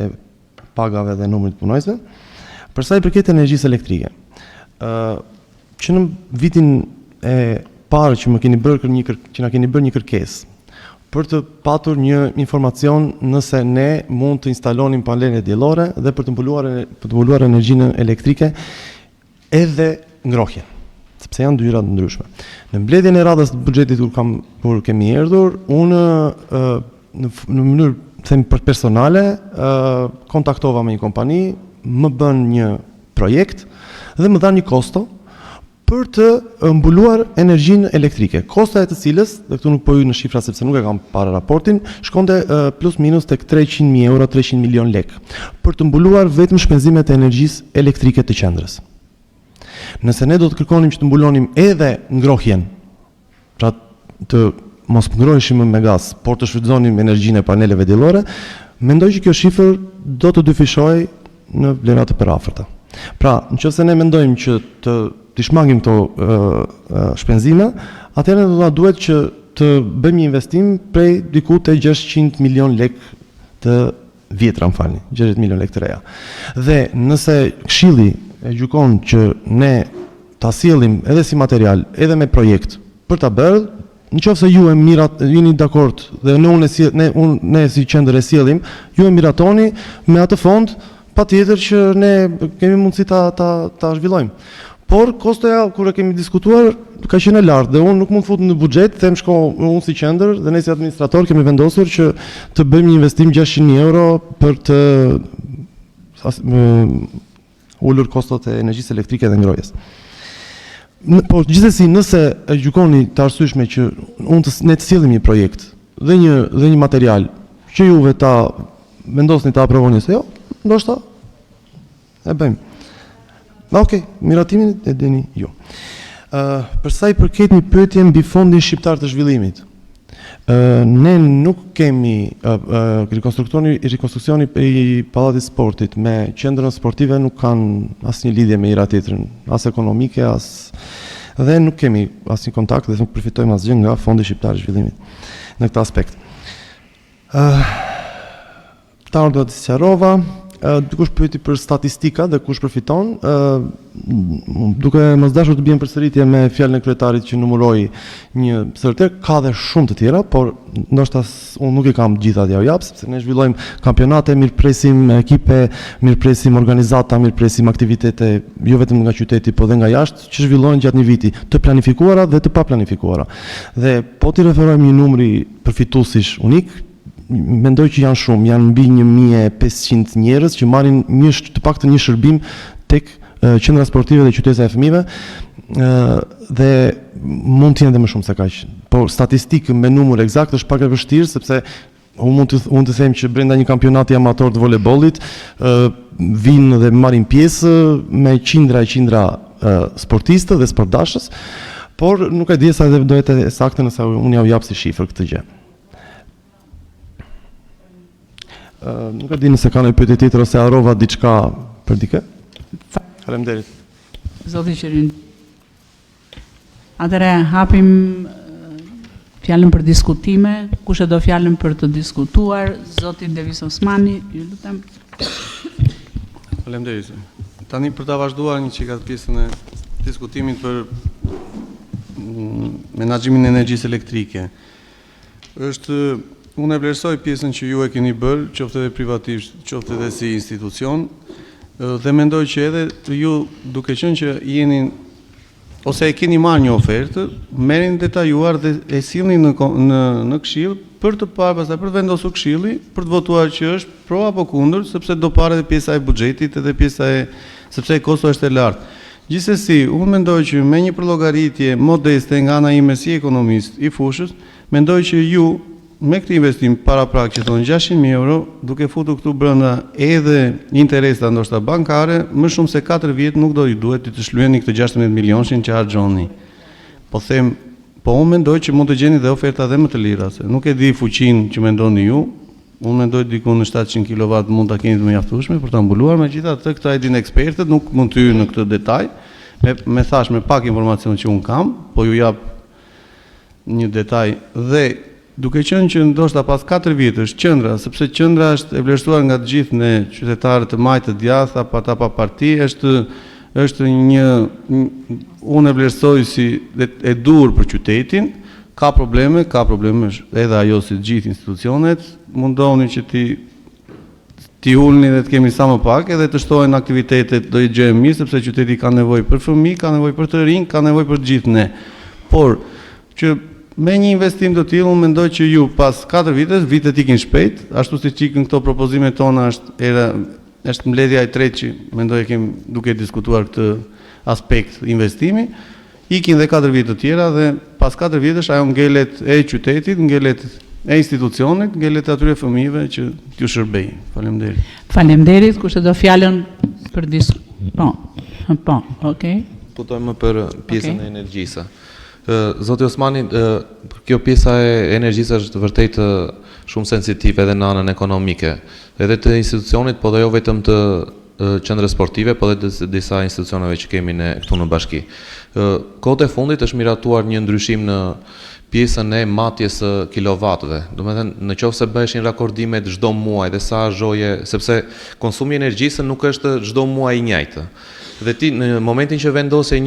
pagave dhe numrit punonjësve. Për sa i përket energjisë elektrike, që në vitin e parë që na keni bërë një kërkesë për të patur një informacion nëse ne mund të instalonim panele diellore dhe për të mbuluar energjinë elektrike edhe ngrohjen, sepse janë dy gjëra të ndryshme. Në mbledhjen e radhës të buxhetit kur kemi erdhur, unë në mënyrë personale kontaktova me një kompani, më bën një projekt dhe më dha një kosto për të mbuluar energjinë elektrike. Kosta e të cilës, dhe këtu nuk po hyj në shifra sepse nuk e kam para raportin, shkonte plus minus tek 300.000 euro, 300 milion lekë, për të mbuluar vetëm shpenzimet e energjisë elektrike të qendrës. Nëse ne do të kërkonim që të mbulonim edhe ngrohjen, pra të mos ngroheshim më me gaz, por të shfrytëzonim energjinë e paneleve diellore, mendoj që kjo shifër do të dyfishojë në vlera të përafërta. Pra, nëse ne mendojmë që të shmangim këto shpenzime, atëherë do na duhet që të bëjmë një investim prej diku te 600 milion lek të vjetra, 60 milion lek të reja. Dhe nëse Këshilli e gjykon që ne ta sjellim edhe si material, edhe me projekt për ta bërë, nëse ju e jeni dakord dhe ne si qendër e sjellim, ju e miratoni me atë fond, patjetër që ne kemi mundësi ta zhvillojmë. Por kostoja kur e kemi diskutuar ka qenë e lartë dhe unë nuk mund të futem në buxhet, them unë si qendër dhe ne si administrator kemi vendosur që të bëjmë një investim 600.000 euro për të ulur kostot e energjisë elektrike dhe ngrohjes. Por gjithsesi nëse e gjykoni të arsyeshme që ne të sjellim një projekt dhe një material që juve ta vendosni ta aprovoni se jo, ndoshta e bëjmë. Okej, miratimin e dini ju. Për sa i përket një pyetje mbi Fondin Shqiptar të Zhvillimit. Ne nuk kemi rikonstruksioni i Pallatit Sportit me qendrën sportive nuk kanë asnjë lidhje me njëra tjetrën, as ekonomike, dhe nuk kemi asnjë kontakt dhe nuk përfitojmë asgjë nga Fondi Shqiptar i Zhvillimit në këtë aspekt. Ta do të sqarova. Dikush pyeti për statistika dhe kush përfiton, duke mos dashur të bjem përsëritje me fjalën e kryetarit që numëroi një sërte, ka dhe shumë të tjera, por ndoshta unë nuk i kam gjitha t'ja u jap, sepse ne zhvillojmë kampionate, mirëpresim ekipe, mirëpresim organizata, mirëpresim aktivitete jo vetëm nga qyteti, po dhe nga jashtë, që zhvillohen gjatë një viti, të planifikuara dhe të paplanifikuara. Dhe po t'i referojmë një numri përfituesish unik, mendoj që janë shumë, janë mbi 1500 njerëz që marrin të paktën një shërbim tek qendra sportive dhe qytetësa e fëmijëve, dhe mund të jenë edhe më shumë se kaq. Por statistikë me numër eksakt është pak e vështirë sepse unë mund të them që brenda një kampionati amator të voleybollit vinë dhe marrin pjesë me qindra sportistë dhe sportdashës, por nuk e di sa do të jetë saktë nëse unë ja u jap si shifër këtë gjë. Nuk e di nëse ka një pyetje tjetër ose harrova diçka për dikë. Faleminderit. Zoti Qerin. Atëre hapim fjalën për diskutime. Kush e do fjalën për të diskutuar? Zoti Devis Osmani, ju lutem. Faleminderit. Tani për ta vazhduar një çika pjesën e diskutimit për menaxhimin e energjisë elektrike. Unë e vlerësoj pjesën që ju e keni bërë, qoftë edhe privatisht, qoftë edhe si institucion, dhe mendoj që edhe ju duke qenë që jeni ose e keni marrë një ofertë, merrin detajuar dhe e sillni në Këshill për të parë pastaj për të vendosur Këshilli, për të votuar që është pro apo kundër, sepse do parë edhe pjesa e buxhetit edhe pjesa sepse kosto është e lartë. Gjithsesi, unë mendoj që me një përllogaritje modeste nga ana ime si ekonomist i fushës, mendoj që ju me këtë investim paraprak që thonë 600.000 euro, duke futur këtu brenda edhe interesa ndoshta bankare, më shumë se 4 vjet nuk do i duhet të shlyeni këtë 16 milionshin që harxhoni. Po unë mendoj që mund të gjeni dhe oferta dhe më të lira, se nuk e di fuqinë që mendoni ju. Unë mendoj diku në 700 kW mund ta keni të mjaftueshme për ta mbuluar, megjithatë këta e dinë ekspertët, nuk mund të hyj në këtë detaj. Me thash me pak informacion që unë kam, po ju jap një detaj dhe duke qenë që ndoshta pas 4 vjetësh qendra, sepse qendra është e vlerësuar nga të gjithë ne qytetarët të majtë të djathta, pa ata pa parti, është unë e vlerësoj si e dur për qytetin, ka probleme edhe ajo si të gjithë institucionet, mundoni që ti ulni dhe të kemi sa më pak edhe të shtohen aktivitetet do i gjejmë mirë, sepse qyteti ka nevojë për fëmijë, ka nevojë për të rinj, ka nevojë për të gjithë ne. Por që me një investim të tillë, unë mendoj që ju pas 4 vitet ikin shpejt, ashtu siç ikën këto propozimet tona, është mbledhja e tretë që mendoj e kemi duke diskutuar këtë aspekt investimi, ikin dhe 4 vjet të tjera dhe pas 4 vjetësh ajo ngelet e qytetit, ngelet e institucionit, ngelet atyre fëmijëve që t'ju shërbej. Faleminderit. Faleminderit, kush e do fjalën për Po, okay. Putojmë për pjesën e energjisë. Zoti Osmani, kjo pjesa e energjisë është vërtet shumë sensitive edhe në anën ekonomike, edhe të institucionit, po dhe jo vetëm të qendrës sportive, po dhe të disa institucioneve që kemi ne këtu në bashki. Kohët e fundit është miratuar një ndryshim në pjesën e matjes së kilovatëve. Do të thënë, në qoftë se bëheshin rakordimet çdo muaj dhe sa zhoje, sepse konsumi i energjisë nuk është çdo muaj i njëjtë. Dhe ti në momentin që vendose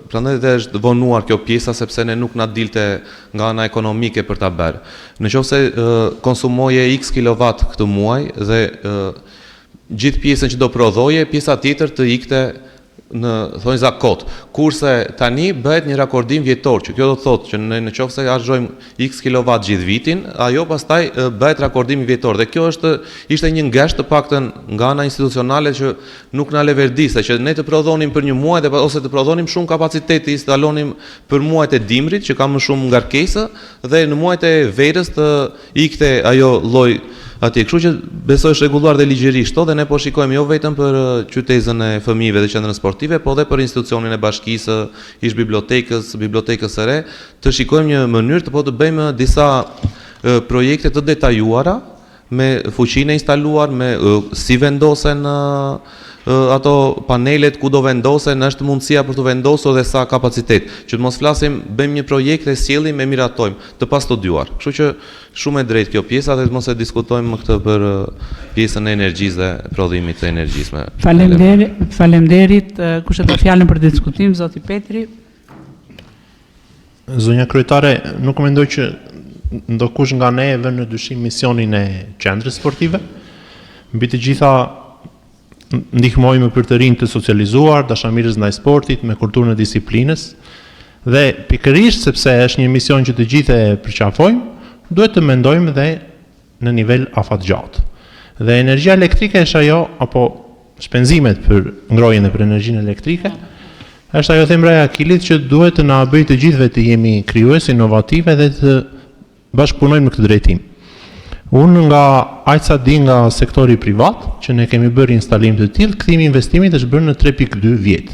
prandaj është vonuar kjo pjesa sepse ne nuk na dilte nga ana ekonomike për ta bërë. Në qoftë se konsumoje X kilovat këtë muaj dhe gjithë pjesën që do prodhoje, pjesa tjetër të ikte në thonjza kot. Kurse tani bëhet një rakordim vjetor, që kjo do të thotë që në qoftë se harxojmë X kilovat gjithë vitin, ajo pastaj bëhet rakordimi vjetor. Dhe kjo ishte një ngesht të paktën nga ana institucionale që nuk na leverdiste, që ne të prodhonim për një muaj ose të prodhonim shumë kapacitet, të instalonim për muajt e dimrit që ka më shumë ngarkesë dhe në muajt e verës të ikte ajo lloj atje. Kështu që besoj është rregulluar dhe ligjërisht, dhe ne po shikojmë jo vetëm për qytetën e fëmijëve dhe qendrën sportive, po edhe për institucionin e bashkisë, ish bibliotekës së re, të shikojmë një mënyrë të bëjmë disa projekte të detajuara me fuqinë e instaluar, me si vendosen ato panelet, ku do vendosen, është mundësia për të vendosur dhe sa kapacitet, që të mos flasim, bëjmë një projekt e sjellim e miratojmë, të pastudiuar. Kështu që shumë e drejtë kjo pjesa dhe të mos e diskutojmë më këtë për pjesën e energjisë dhe prodhimit të energjisë. Faleminderit, kush e ka fjalën për diskutim, zoti Petri? Zonja kryetare, nuk mendoj që ndokush nga ne e vën në dyshim misionin e qendrës sportive. Mbi të gjitha ndihmojmë për të rinj të socializuar, dashamirës ndaj sportit, me kulturën e disiplinës, dhe pikërisht sepse është një mision që të gjithë e përqafojmë, duhet të mendojmë dhe në nivel afatgjatë. Dhe energjia elektrike është ajo, apo shpenzimet për ngrohjen dhe për energjinë elektrike, është ajo themraja e akilit që duhet të na bëjë të gjithëve të jemi krijues, inovative dhe të bashkëpunojmë në këtë drejtim. Unë nga aq sa di nga sektori privat, që ne kemi bërë instalim të tillë, kthimi i investimit është bërë në 3.2 vjet.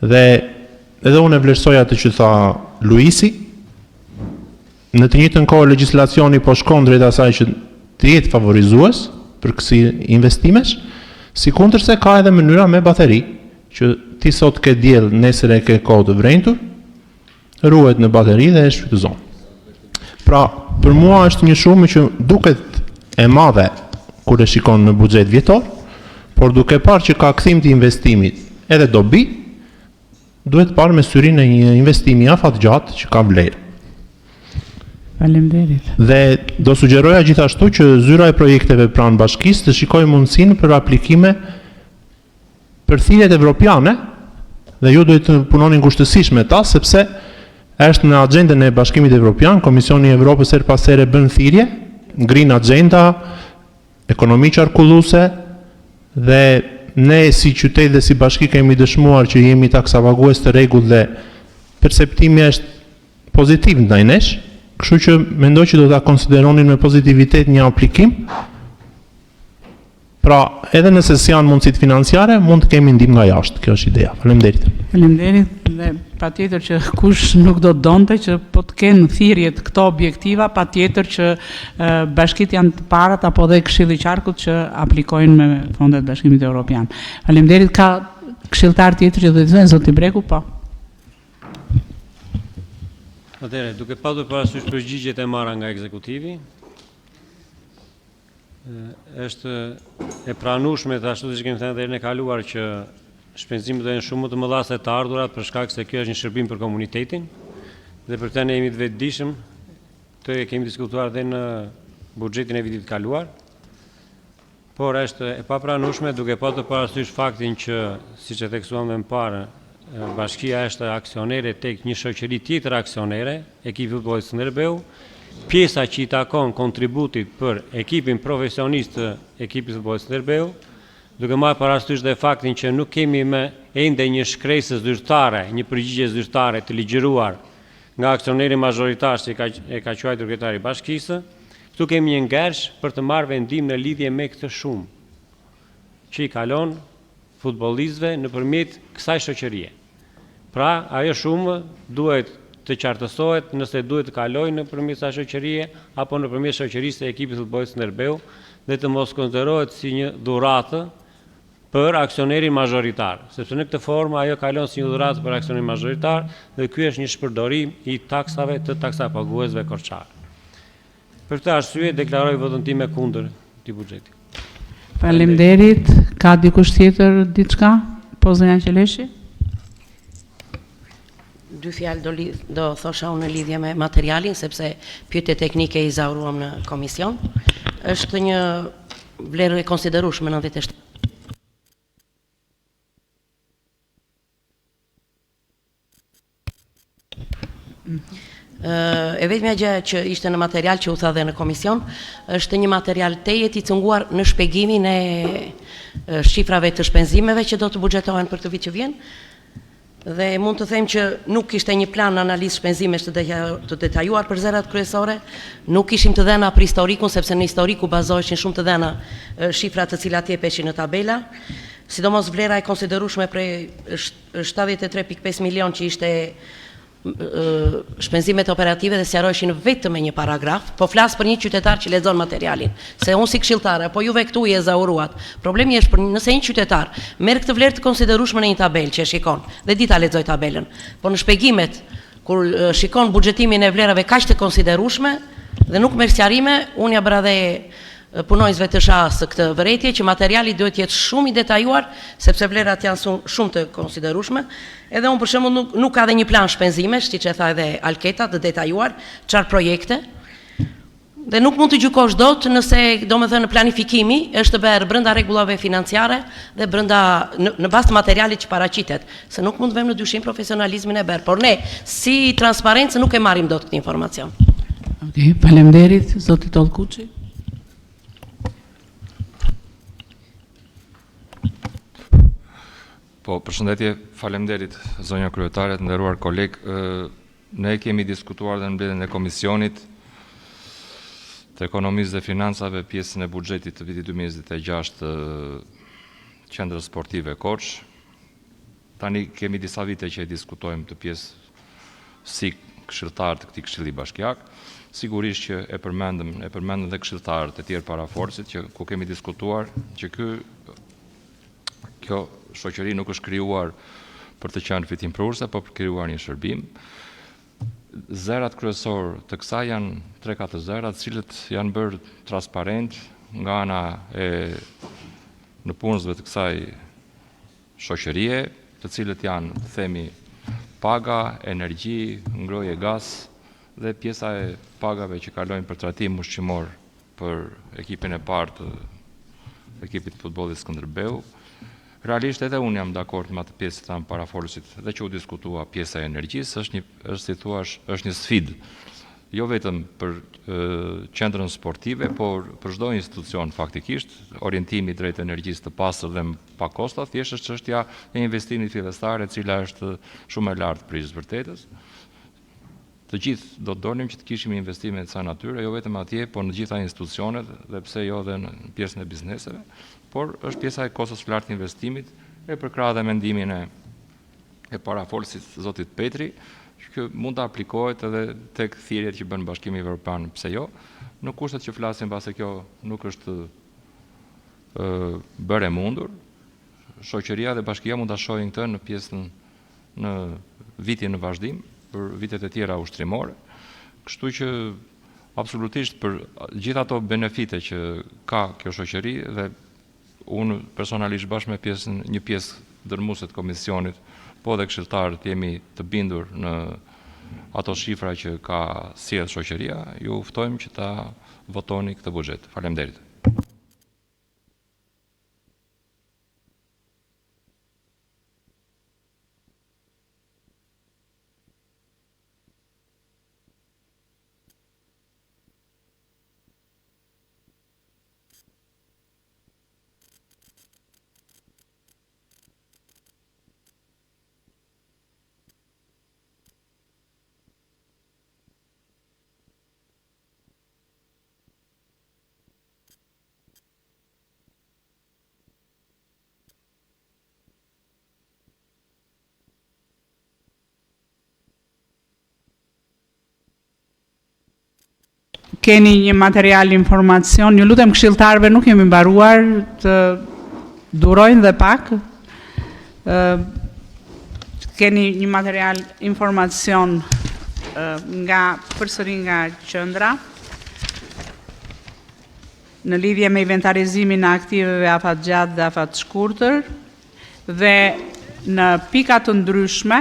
Dhe edhe unë e vlerësoj atë që tha Luisi, në të njëjtën kohë legjislacioni po shkon drejt asaj që të jetë favorizues për kësi investimesh, sikundërse ka edhe mënyra me bateri, që ti sot ke diell, nesër e ke kohë të vrentur, ruhet në bateri dhe e shfrytëzon. Pra, për mua është një shumë që duket e madhe kur e shikon në buxhet vjetor, por duke parë që ka kthim të investimit edhe dobi, duhet parë me syrinë e një investimi afatgjatë që ka vlerë. Faleminderit. Dhe do sugjeroja gjithashtu që zyra e projekteve pranë bashkisë të shikojë mundësinë për aplikime për thirrjet evropiane, dhe ju duhet të punoni ngushtësisht me ta, sepse është në agjendën e Bashkimit Evropian, Komisioni i Evropës her pas here bën thirrje, ngrin agjenda, ekonomi qarkulluese, dhe ne si qytet dhe si bashki kemi dëshmuar që jemi taksavagues të rregull dhe perceptimi është pozitiv ndaj nesh, kështu që mendoj që do ta konsideronin me pozitivitet një aplikim. Pra, edhe nëse janë mundësit financiare, mund të kemi ndihmë nga jashtë. Kjo është ideja. Faleminderit. Faleminderit, dhe patjetër që kush nuk do donte që po të kenë thirrjet këto objektiva, patjetër që bashkitë janë të parat apo dhe Këshilli i Qarkut që aplikojnë me fondet e Bashkimit Evropian. Faleminderit. Ka këshilltar tjetër që do të thonë zoti Breku, po. Atëherë, duke patur parasysh përgjigjet e marra nga ekzekutivi, është e pranueshme ashtu siç kemi thënë deri në kaluar që shpenzimet do jenë shumë më të mëdha se të ardhurat për shkak se kjo është një shërbim për komunitetin dhe për të ne jemi të vetëdijshëm. Këtë e kemi diskutuar edhe në buxhetin e vitit të kaluar. Por është e papranueshme duke patur parasysh faktin që siç e theksuam më parë, bashkia është aksionere tek një shoqëri tjetër aksionere, ekipi futbollit Skënderbeu. Pjesa që i takon kontributit për ekipin profesionist të ekipit futbollit Skënderbeu, duke marrë parasysh dhe faktin që nuk kemi më ende një shkresë zyrtare, një përgjigje zyrtare të ligjëruar nga aksioneri mazhoritar që e ka quajtur kryetari i bashkisë, këtu kemi një ngersh për të marrë vendim në lidhje me këtë shumë që i kalon futbollistëve nëpërmjet kësaj shoqërie. Pra, ajo shumë duhet të qartësohet nëse duhet të kalojë nëpërmjet sa shoqërie apo nëpërmjet shoqërisë e ekipit futbollit Skënderbeu dhe të mos konsiderohet si një dhuratë për aksionerin mazhoritar, sepse në këtë formë ajo kalon si një dhuratë për aksionerin mazhoritar dhe ky është një shpërdorim i taksave të taksapaguesve korçar. Për këtë arsye deklaroj votën time kundër këtij buxheti. Faleminderit. Ka dikush tjetër diçka? Po zonja Qeleshi? Dy fjalë do thosha unë në lidhje me materialin, sepse pyetje teknike i zauruam në komision. Është një vlerë e konsiderueshme 97. E vetmja gjë që ishte në material që u tha dhe në komision, është një material tejet i cunguar në shpjegimin e shifrave të shpenzimeve që do të buxhetohen për këtë vit që vjen. Dhe mund të them që nuk ishte një plan analizë shpenzimesh të detajuar për zerat kryesore, nuk ishim të dhëna për historikun, sepse në historiku bazoheshin shumë të dhëna shifra të cilat jepeshin në tabela, sidomos vlera e konsiderueshme prej 73.5 milion që ishte shpenzimet operative dhe sqaroheshin vetëm me një paragraf, po flas për një qytetar që lexon materialin, se unë si këshilltare, po juve këtu i e zauruat. Problemi është për nëse një qytetar merr këtë vlerë të konsiderueshme në një tabelë që e shikon dhe di ta lexoj tabelën, po në shpjegimet kur shikon buxhetimin e vlerave kaq të konsiderueshme dhe nuk merr sqarime, unë ja bëra dhe punojësve të shahës këtë vërejtje që materiali duhet jetë shumë i detajuar, sepse vlerat janë shumë të konsiderueshme. Edhe unë për shembull nuk ka dhe një plan shpenzimesh, siç e tha edhe Alketa, të detajuar çfarë projekte. Dhe nuk mund të gjykosh dot nëse, domethënë, planifikimi është bërë brenda rregullave financiare dhe brenda në bazë të materialit që paraqitet, se nuk mund të vëmë në dyshim profesionalizmin e bërë, por ne si transparencë nuk e marrim dot këtë informacion. Okej, faleminderit, zoti Tollkuçi. Po, përshëndetje, faleminderit zonja kryetare, të nderuar koleg. Ne kemi diskutuar dhe në mbledhjen e komisionit të ekonomisë dhe financave pjesën e buxhetit të vitit 2026 të qendrës sportive Korç. Tani kemi disa vite që e diskutojmë të pjesë si këshilltar të këtij këshilli bashkiak. Sigurisht që e përmendëm dhe këshilltarët e tjerë paraforcit që ku kemi diskutuar që kjo shoqëri nuk është krijuar për të qenë fitimprurse, por për krijuar një shërbim. Zerat kryesor të kësaj janë 3-4 zera, të cilët janë bërë transparent nga ana e nëpunësve të kësaj shoqërie, të cilët janë, themi, paga, energji, ngrohje gaz dhe pjesa e pagave që kalojnë për trajtim ushqimor për ekipin e parë të ekipit futbollit Skënderbeu. Realisht edhe unë jam dakord me atë pjesë të parafolusit dhe që u diskutua pjesa e energjisë, është një sfidë, jo vetëm për qendrën sportive, por për çdo institucion faktikisht, orientimi drejt energjisë të pastër dhe pa kosta, thjesht është çështja e investimit fillestar, e cila është shumë e lartë prizë vërtetës. Të gjithë do të donim që të kishim investime të kësaj natyre, jo vetëm atje, por në gjitha institucionet dhe pse jo dhe në pjesën e bizneseve, por është pjesa e kostës së lartë investimit e përkrahë dhe mendimin e parafolësit zotit Petri, që mund të aplikohet edhe tek thirrjet që bën Bashkimi Evropian, pse jo, në kushtet që flasim pasi kjo nuk është bërë e mundur. Shoqëria dhe bashkia mund ta shohin këtë në pjesën në vitin në vazhdim për vitet e tjera ushtrimore. Kështu që absolutisht për gjithë ato benefite që ka kjo shoqëri dhe unë personalisht bashkë me një pjesë dërmuese të komisionit, po dhe këshilltarët jemi të bindur në ato shifra që ka sjellë shoqëria, ju ftojmë që ta votoni këtë buxhet. Faleminderit. keni një material informacion, ju lutem këshilltarëve, nuk jemi mbaruar, të durojnë dhe pak. Keni një material informacion përsëri nga qendra në lidhje me inventarizimin e aktiveve afat gjatë dhe afat shkurtër, dhe në pika të ndryshme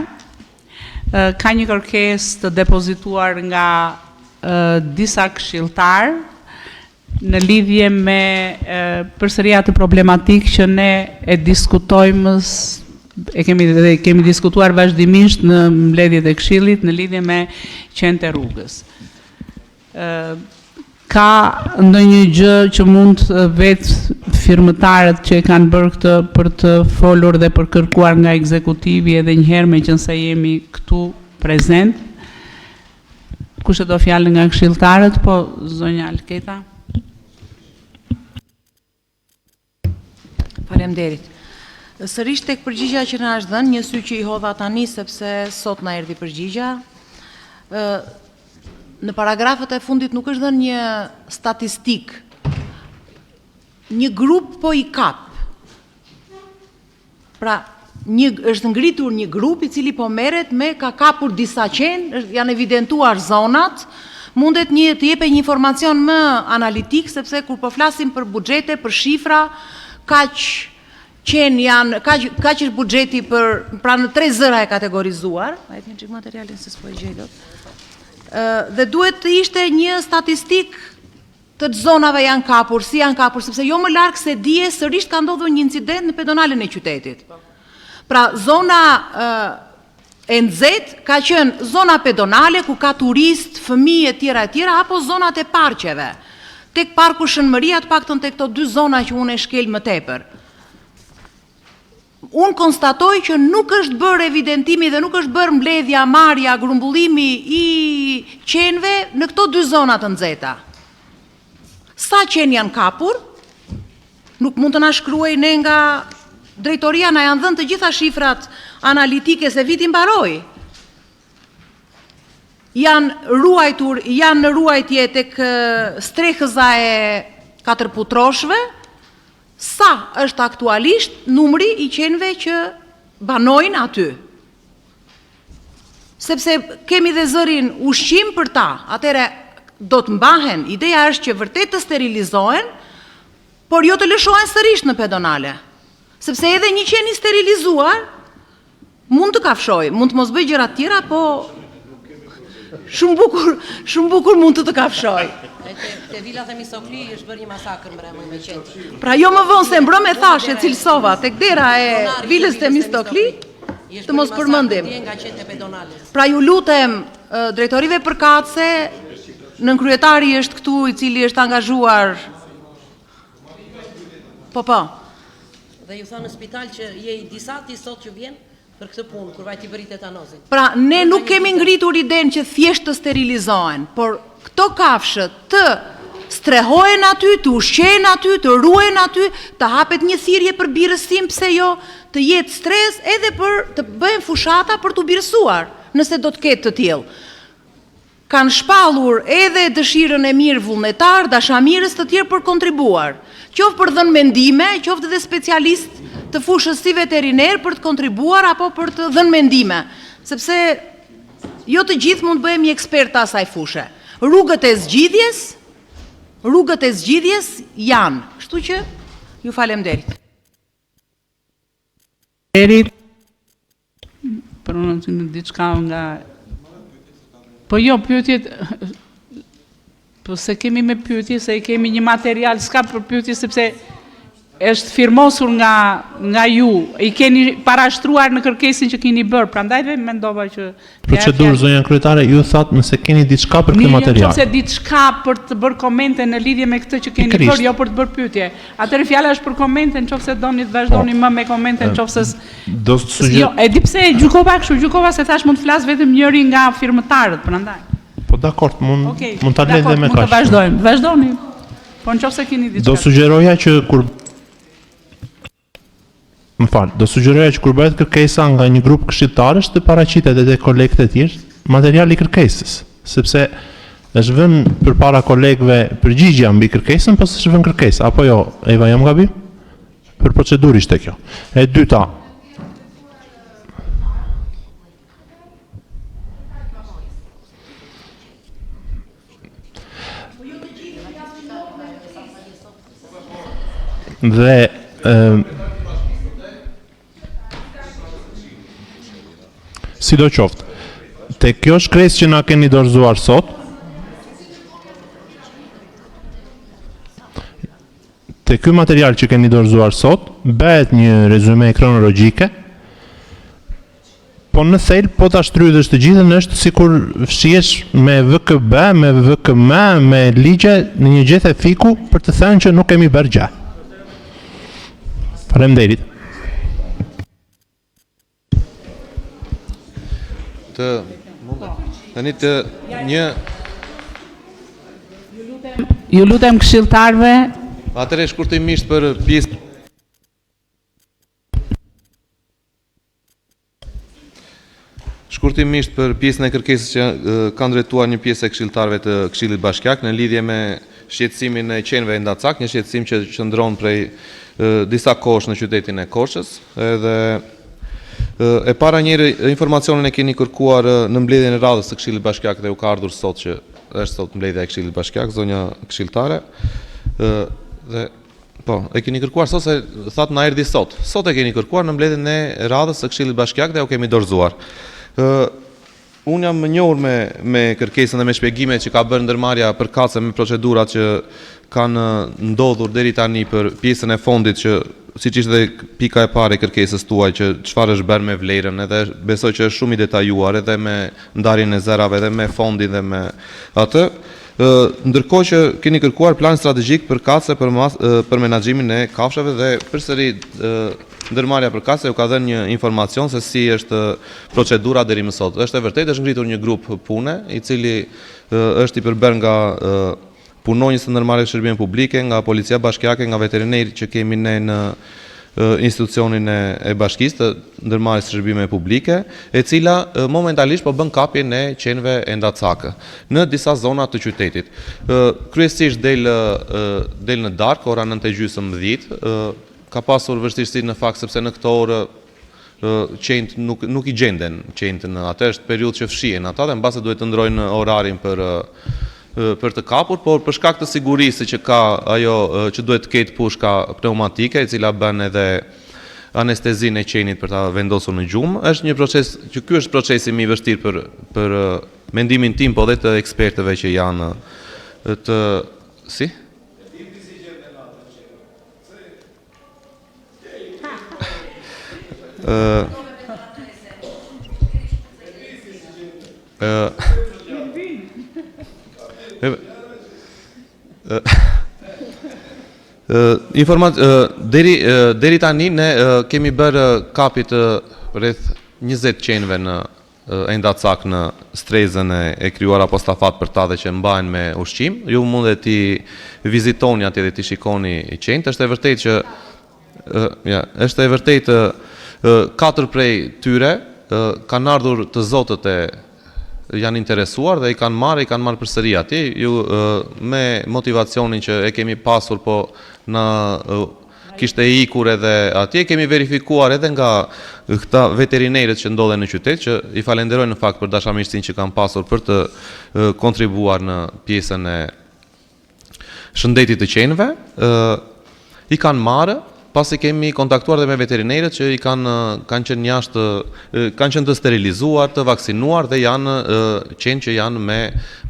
ka një kërkesë të depozituar nga disa këshilltar në lidhje me përsëri atë problematik që ne e diskutojmë, kemi diskutuar vazhdimisht në mbledhjet e Këshillit në lidhje me qenë të rrugës. Ka ndonjë gjë që mund vetë firmëtarët që e kanë bërë këtë për të folur dhe për kërkuar nga ekzekutivi edhe njëherë me qënëse jemi këtu prezent? Kush e do fjalën nga këshilltarët? Po, zonja Alketa. Faleminderit. Sërish tek përgjigja që na është dhënë, një sy që i hodha tani sepse sot na erdhi përgjigja. Në paragrafët e fundit nuk është dhënë një statistik. Një grup po i kap. Pra, është ngritur një grup i cili po merret me ka kapur disa qenë, janë evidentuar zonat, mundet të jepe një informacion më analitik, sepse kur po flasim për buxhete, për shifra, kaq është buxheti pra në 3 zëra e kategorizuar, a e çik materialin se s'po e gjej dot. Dhe duhet të ishte një statistik të zonave janë kapur, si janë kapur, sepse jo më larg se dije sërish ka ndodhur një incident në pedonalen e qytetit. Pra, zona e nxehtë ka qenë zona pedonale ku ka turist, fëmijë e tjera, apo zonat e parqeve. Tek parku Shënmëria, të paktën tek këto 2 zona që unë e shkel më tepër. Unë konstatoj që nuk është bërë evidentimi dhe nuk është bërë mbledhja, marrja, grumbullimi i qenëve në këto 2 zona të nxehta. Sa qenë janë kapur, nuk mund të na shkruaj ne nga drejtoria, na janë dhënë të gjitha shifrat analitike se viti mbaroi. Janë në ruajtje tek strehëza e 4 putroshve, sa është aktualisht numri i qenëve që banojnë aty. Sepse kemi dhe zërin ushqim për ta, atëre do të mbahen, ideja është që vërtet të sterilizohen, por jo të lëshohen sërish në pedonale. Sepse edhe një qenë i sterilizuar mund të kafshoj, mund të mos bëj gjëra tjera, po shumë bukur mund të kafshoj. Te vilat e Misokli është bërë një masakër mbrëmje me qenë. Pra jo më vonë se mbrëm e thashë cilësova tek dera e vilës të Misokli, të mos përmendim. Pra ju lutem drejtorive përkatëse, nënkryetari është këtu i cili është angazhuar. Po. Dhe ju tha në spital që je i disa ti sot që vjen për këtë punë, kur vajti bërit etanozin. Pra, ne nuk kemi ngritur iden që thjesht të sterilizohen, por këto kafshët të strehohen aty, të ushqehen aty, të ruhen aty, të hapet një thirrje për birësim, pse jo, të jetë stres edhe për të bëhen fushata për të birësuar, nëse do të ketë të tillë. Kanë shpallur edhe dëshirën e mirë vullnetar, dashamirës të tjerë për kontribuar, qoftë për dhënë mendime, qoftë edhe specialist të fushës si veteriner për të kontribuar apo për të dhënë mendime, sepse jo të gjithë mund bëhemi eksperta asaj fushë. Rrugët e zgjidhjes janë, kështu që ju faleminderit. Për unë në diçka nga... Po jo, pyetjet... Po se kemi me pyetje, se kemi një material, s'ka për pyetje, sepse është firmosur nga ju, i keni parashtruar në kërkesin që keni bërë, prandaj dhe mendova që... Procedurë, zonja kryetare, ju thatë nëse keni diçka për këtë material. Nëse diçka për të bërë komente në lidhje me këtë që keni bërë, jo për të bërë pyetje. Atëherë fjala është për komente, nëse doni të vazhdoni më me komente, nëse... Do të sugjeroj... Jo, e di pse gjykova kështu, gjykova se thash mund të flas vetëm njëri nga firmëtarët, prandaj. Po dakord, mund ta lejmë me kaq. Mund të vazhdojmë. Vazhdoni. Po nëse keni diçka. Do sugjeroja që kur do sugjeroja që kur bëhet kërkesa nga një grup këshilltarësh të paraqitet edhe kolegët e tjerë materiali i kërkesës, sepse është vënë përpara kolegëve përgjigjja mbi kërkesën, pas është vënë kërkesa, apo jo, Eva, jam gabim? Për procedurë ishte kjo. E dyta, dhe sido qoftë, te kjo shkresë që na keni dorëzuar sot, te ky material që keni dorëzuar sot, bëhet një rezume kronologjike, po në thel, po ta shtrydhësh të gjithën është sikur fshihesh me VKB, me VKM, me ligje në një gjethe fiku për të thënë që nuk kemi bërë gjë. Faleminderit. Ju lutem këshilltarëve. Atëre shkurtimisht për pjesë. Shkurtimisht për pjesën e kërkesës që kanë drejtuar një pjesë e këshilltarëve të Këshillit Bashkiak në lidhje me shqetësimin e qenëve Endacak, një shqetësim që qëndron prej disa kohësh në qytetin e Korçës, edhe e para njëri informacionin e keni kërkuar në mbledhjen e radhës së Këshillit Bashkiak dhe u ka ardhur sot që është sot mbledhja e Këshillit Bashkiak, zonja këshilltare, dhe po, e keni kërkuar sot se thatë na erdhi sot. Sot e keni kërkuar në mbledhjen e radhës së Këshillit Bashkiak dhe u kemi dorëzuar. Unë jam më njohur me kërkesën dhe me shpjegimet që ka bërë ndërmarrja përkatëse me procedurat që kanë ndodhur deri tani për pjesën e fondit që siç ishte dhe pika e parë e kërkesës tuaj që çfarë është bërë me vlerën, edhe besoj që është shumë i detajuar edhe me ndarjen e zerave edhe me fondin dhe me atë. Ndërkohë që keni kërkuar plan strategjik përkatëse për menaxhimin e kafshëve dhe përsëri ndërmarrja përkatëse u ka dhënë një informacion se si është procedura deri më sot. Është e vërtetë, është ngritur një grup pune i cili është i përber nga punonjës të ndërmarrjes së shërbimeve publike, nga Policia Bashkiake, nga veterineri që kemi ne në institucionin e bashkisë të ndërmarrjes së shërbimeve publike, e cila momentalisht po bën kapjen e qenëve Endacakë në disa zona të qytetit. Kryesisht del në darkë, ora 9:30, ka pasur vështirësi në fakt sepse në këto orë qenët nuk i gjenden qenët në atë, është periudhë që fshihen ata dhe mbase duhet të ndrojnë orarin për të kapur, por për shkak të sigurisë që ka ajo që duhet të ketë pushka pneumatike, e cila bën edhe anestezinë e qenit për ta vendosur në gjumë, është një proces që ky është procesi më i vështirë për mendimin tim, po dhe të ekspertëve që janë të si? Deri tani ne kemi bërë kapit rreth 20 qenëve në Endacak në strezën e krijuar apo stafat për ta dhe që mbajnë me ushqim. Ju mundet t'i vizitoni atje dhe t'i shikoni qenët. Është e vërtetë që është e vërtetë 4 prej tyre kanë ardhur të zotët e janë interesuar dhe i kanë marrë përsëri atje, me motivacionin që e kemi pasur, po na kishte ikur edhe atje, kemi verifikuar edhe nga këta veterinerët që ndodhen në qytet, që i falenderoj në fakt për dashamirësinë që kanë pasur për të kontribuar në pjesën e shëndetit të qenëve, i kanë marrë. Pasi kemi kontaktuar dhe me veterinerët që i kanë qenë të sterilizuar, të vaksinuar dhe janë qenë që janë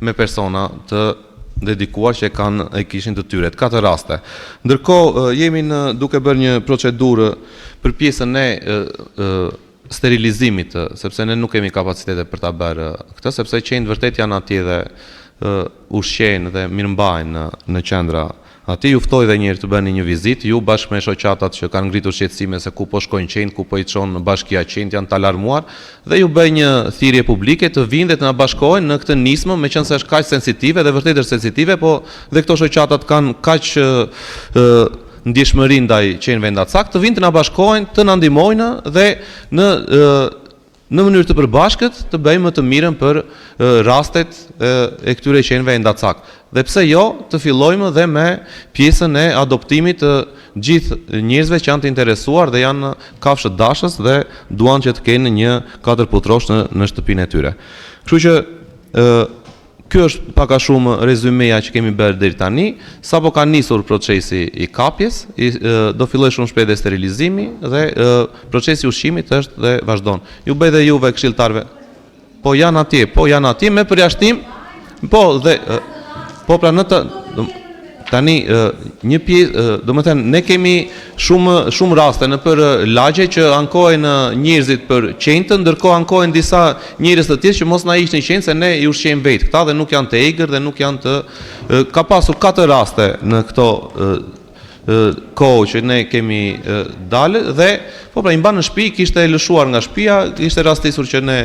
me persona të dedikuar që e kishin të tyre, 4 raste. Ndërkohë jemi duke bërë një procedurë për pjesën e sterilizimit, sepse ne nuk kemi kapacitete për ta bërë këtë, sepse qenët vërtet janë atje dhe ushqejnë dhe mirëmbajnë në qendra. Ati ju ftoj dhe njerë të bëni një vizit, ju bashkë me shoqatat që kanë ngritur shqetësime se ku po shkojnë qenët, ku po i çonë bashkia qenët, janë të alarmuar, dhe ju bëj një thirrje publike të vinë dhe të na bashkohen në këtë nismë, me qenë se është kaq sensitive dhe vërtet është sensitive, po dhe këto shoqatat kanë kaq ndjeshmëri ndaj qenëve Endacak, të vinë të na bashkohen, të na ndihmojnë dhe në mënyrë të përbashkët të bëjmë më të mirën për rastet e këtyre qenëve endacak. Dhe pse jo, të fillojmë dhe me pjesën e adoptimit të gjithë njerëzve që janë të interesuar dhe janë kafshët dashës dhe duan që të kenë një 4 putrosh në shtëpinë e tyre. Kështu që ky është pak a shumë rezumeja që kemi bërë deri tani. Sapo ka nisur procesi i kapjes, do filloj shumë shpejt dhe sterilizimi dhe procesi ushqimit është dhe vazhdon. Ju bëj dhe juve këshilltarëve. Po janë atje me përjashtim. Po pra në tani një pjesë, domethënë ne kemi shumë raste në për lagje që ankohen njerëzit për qentë, ndërkohë ankohen disa njerëz të tjerë që mos na hiqnin qenë se ne i ushqejmë vetë këta dhe nuk janë të egër dhe nuk janë të ka pasur 4 raste në këto kohë që ne kemi dalë dhe po pra i mban në shtëpi, kishte lëshuar nga shtëpia, ishte rastisur që ne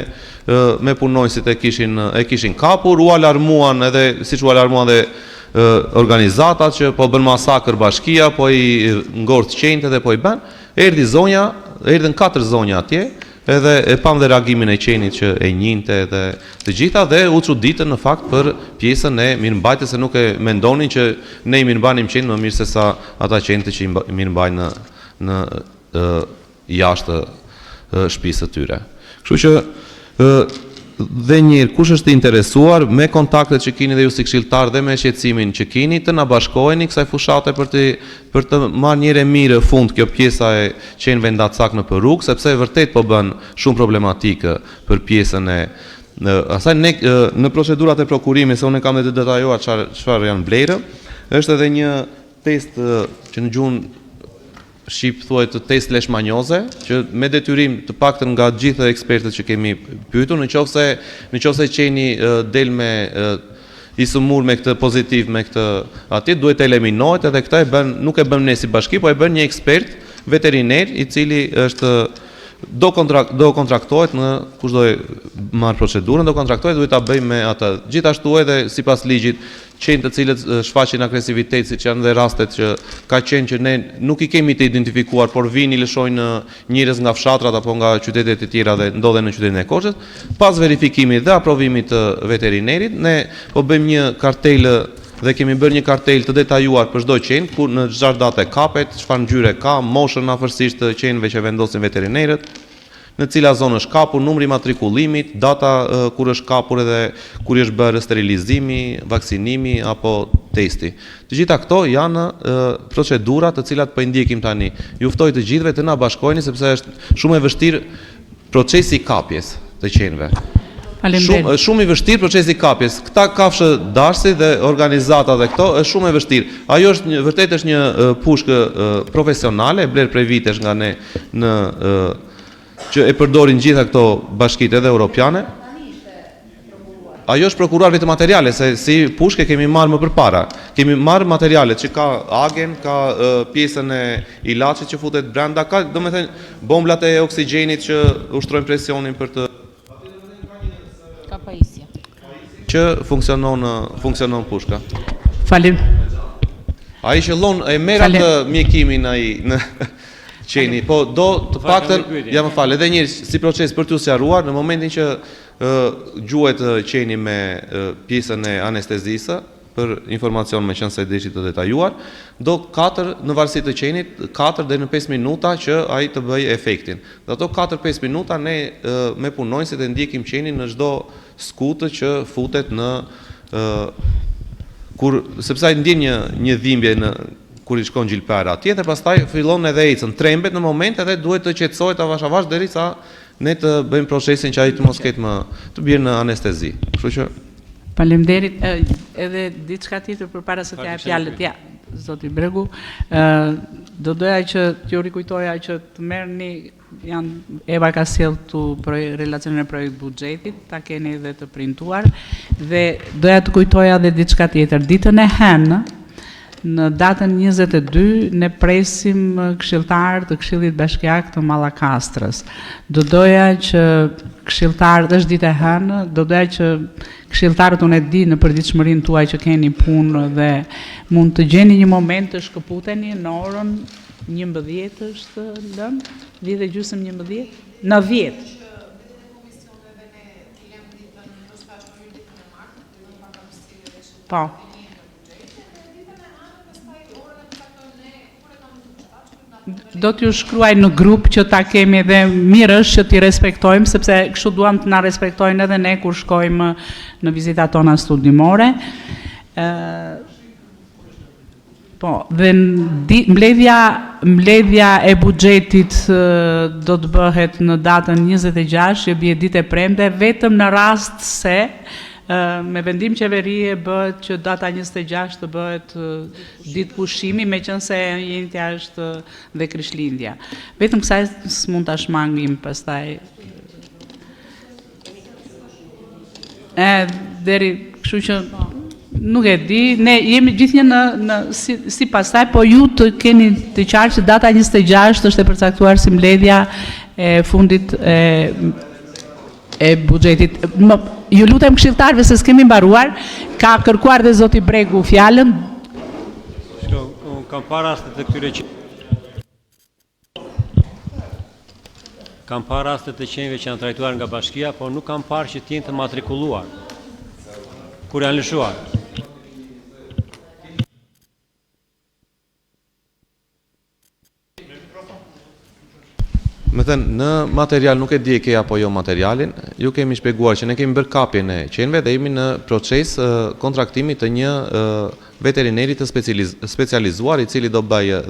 me punonjësit e kishin kapur, u alarmuan edhe siç u alarmuan dhe organizatat që po bën masakër bashkia, po i ngort qenjtë dhe po i bën, erdhën 4 zonja atje, edhe e pam dhe reagimin e qenit që e njinte dhe të gjitha dhe u çuditën në fakt për pjesën e mirëmbajtjes se nuk e mendonin që ne i mirëmbanim qenë më mirë se sa ata qentë që i mirëmbajnë në jashtë shtëpisë së tyre. Kështu që dhe njërë, kush është interesuar me kontaktet që kini dhe ju si këshilltar dhe me shqetësimin që kini, të na bashkoheni kësaj fushate për të marrë njëre mirë fund kjo pjesa e qenëve ndacak në përrug, sepse vërtet po bën shumë problematikë për pjesën e asaj në procedurat e prokurimit, se unë kam dhe të detajuar çfarë janë vlerë, është edhe një test që në gjuhën shqip thuhet test leishmanioze, që me detyrim të paktën nga gjithë ekspertët që kemi pyetur, në qoftë se qeni del me i sëmur me këtë pozitiv me këtë atje, duhet të eliminohet edhe këta nuk e bëm ne si bashki, po e bën një ekspert veteriner i cili është do kontraktohet në kush do e marrë procedurën, do kontraktohet, duhet ta bëjmë me ata. Gjithashtu edhe sipas ligjit qenë të cilët shfaqin agresivitet, siç janë dhe rastet që ka qenë që ne nuk i kemi të identifikuar, por vini lëshojnë njerëz nga fshatrat apo nga qytetet e tjera dhe ndodhen në qytetin e Korçës, pas verifikimit dhe aprovimit të veterinerit, ne po bëjmë një kartel dhe kemi bërë një kartel të detajuar për çdo qenë, ku në çfarë date kapet, çfarë ngjyre ka, moshën afërsisht të qenëve që vendosin veterinerët, në cila zonë është kapur, numri i matrikullimit, data kur është kapur edhe kur është bërë sterilizimi, vaksinimi apo testi. Të gjitha këto janë procedura të cilat po i ndjekim tani. Ju ftoj të gjithëve të na bashkoheni sepse është shumë e vështirë procesi i kapjes të qenëve. Shumë i vështirë procesi i kapjes. Këta kafshë dashësi dhe organizata dhe këto është shumë e vështirë. Ajo është vërtet është një pushkë profesionale, e bler prej vitesh nga ne që e përdorin gjitha këto bashkitë edhe europiane. Ajo është prokuruar vetëm materiale, se si pushke kemi marrë më përpara. Kemi marrë materialet që ka agen, ka pjesën e ilaçit që futet brenda, ka domethënë bomblat e oksigjenit që ushtrojnë presionin për të ka pajisje. Që funksionon pushka. Falim. Ai qëllon e merr atë mjekimin ai në qeni, po do të paktën, ja më fal, edhe një si proces për t'u sqaruar, në momentin që gjuhet qeni me pjesën e anestezisë, për informacion me qenë se deshit të detajuar, do 4 në varësi të qenit, 4 dhe në 5 minuta që ai të bëj efektin. Dhe ato 4-5 minuta ne me punonjësit e ndjekim qenin në çdo skutë që futet në sepse ai ndjen një dhimbje kur i shkon gjilpera atje dhe pastaj fillon edhe ecën, trembet në moment edhe duhet të qetësohet avash avash derisa ne të bëjmë procesin që ai të mos ketë më të bjerë në anestezi. Kështu që faleminderit, edhe diçka tjetër përpara se t'ja fjalët, ja, zoti Bregu, do doja që t'ju rikujtoja që të merrni Eva ka sjell tu relacionin e projekt buxhetit, ta keni edhe të printuar dhe doja të kujtoja edhe diçka tjetër, ditën e hënë në datën 22 ne presim këshilltar të Këshillit Bashkiak të Mallakastrës. Do doja që këshilltarët, është ditë e hënë, do doja që këshilltarët unë e di në përditshmërinë tuaj që keni punë dhe mund të gjeni një moment të shkëputeni në orën 11 është lënë, 10:30, 11, në 10. Po. Do t'ju shkruaj në grup që ta kemi dhe mirë është që t'i respektojmë, sepse kështu duam të na respektojnë edhe ne kur shkojmë në vizitat tona studimore. Po, dhe mbledhja e buxhetit do të bëhet në datën 26, që bie ditë e premte, vetëm në rast se me vendim qeverie bëhet që data 26 të bëhet ditë pushimi, meqense njëjtja është dhe Krishtlindja. Vetëm kësaj s'mund ta shmangim pastaj. Deri, kështu që nuk e di, ne jemi gjithnjë në si pastaj, po ju të keni të qartë që data 26 është e përcaktuar si mbledhja e fundit e buxhetit. Ju lutem këshilltarëve se s'kemi mbaruar, ka kërkuar dhe zoti Bregu fjalën. Unë kam parë raste të këtyre kam parë raste të qenieve që janë trajtuar nga bashkia, por nuk kam parë që t'jenë të matrikulluar kur janë lëshuar. Me thënë, në material nuk e di e ke apo jo materialin, ju kemi shpeguar që ne kemi bërë kapjen e qenve dhe jemi në proces kontraktimi të një veterineri të specializuar i cili do bëjë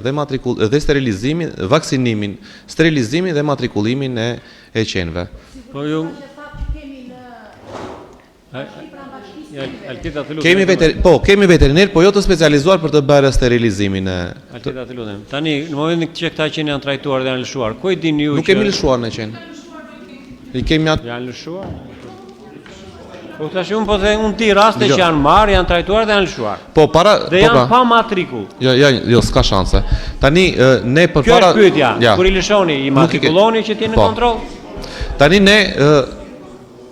dhe sterilizimin, vaksinimin, sterilizimin dhe matrikullimin e qenve. Po ju... Kemi veteriner, po jo të specializuar për të bërë sterilizimin e... Altita të lutem. Tani, në momentin që këta qenë janë trajtuar dhe janë lëshuar, ku e dini ju që... Nuk kemi lëshuar në qenë. Janë lëshuar? Po tash unë po dhe unë ti raste që janë marrë, janë trajtuar dhe janë lëshuar. Dhe janë pa matrikull. Jo, s'ka shanse. Tani, ne për para... Kjo është pyetja, kur i lëshoni, i matrikulloni që t'jeni në kontrol?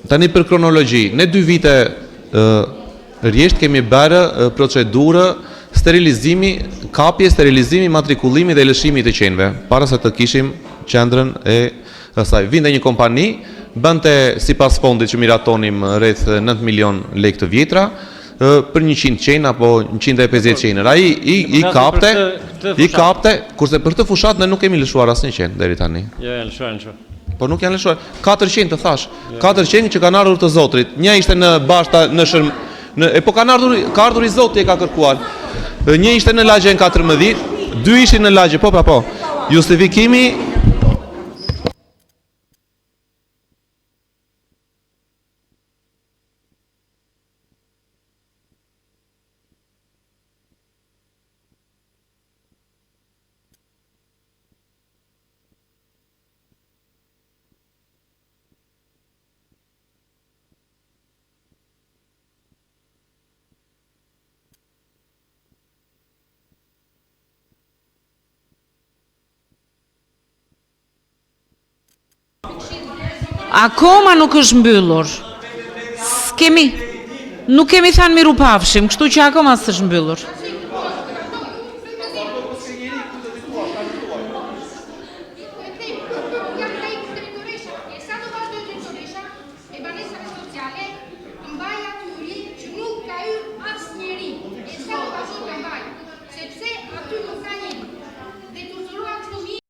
Tani për kronologji, ne 2 vite rjesht kemi bërë procedurë sterilizimi, kapje, sterilizimi, matrikullimi dhe lëshimi të qenve, para se të kishim qendrën e saj. Vinte një kompani, bënte si pas fondit që miratonim rreth 9 milion lek të vjetra, për 100 qenë apo 150 qenër. Ai i kapte, kurse për të fushat ne nuk kemi lëshuar asnjë qenë deri tani. Jo, janë lëshuar. Po nuk janë lëshuar. 400 të thash. 400 që kanë ardhur të Zotrit. Një ishte në Bashta në Shërm, po ka ardhur i Zoti e ka kërkuar. Një ishte në lagjen 14, 2 ishin në lagje, po. Justifikimi Akoma nuk është mbyllur. Nuk kemi thënë miru pafshim, kështu që akoma s'është mbyllur.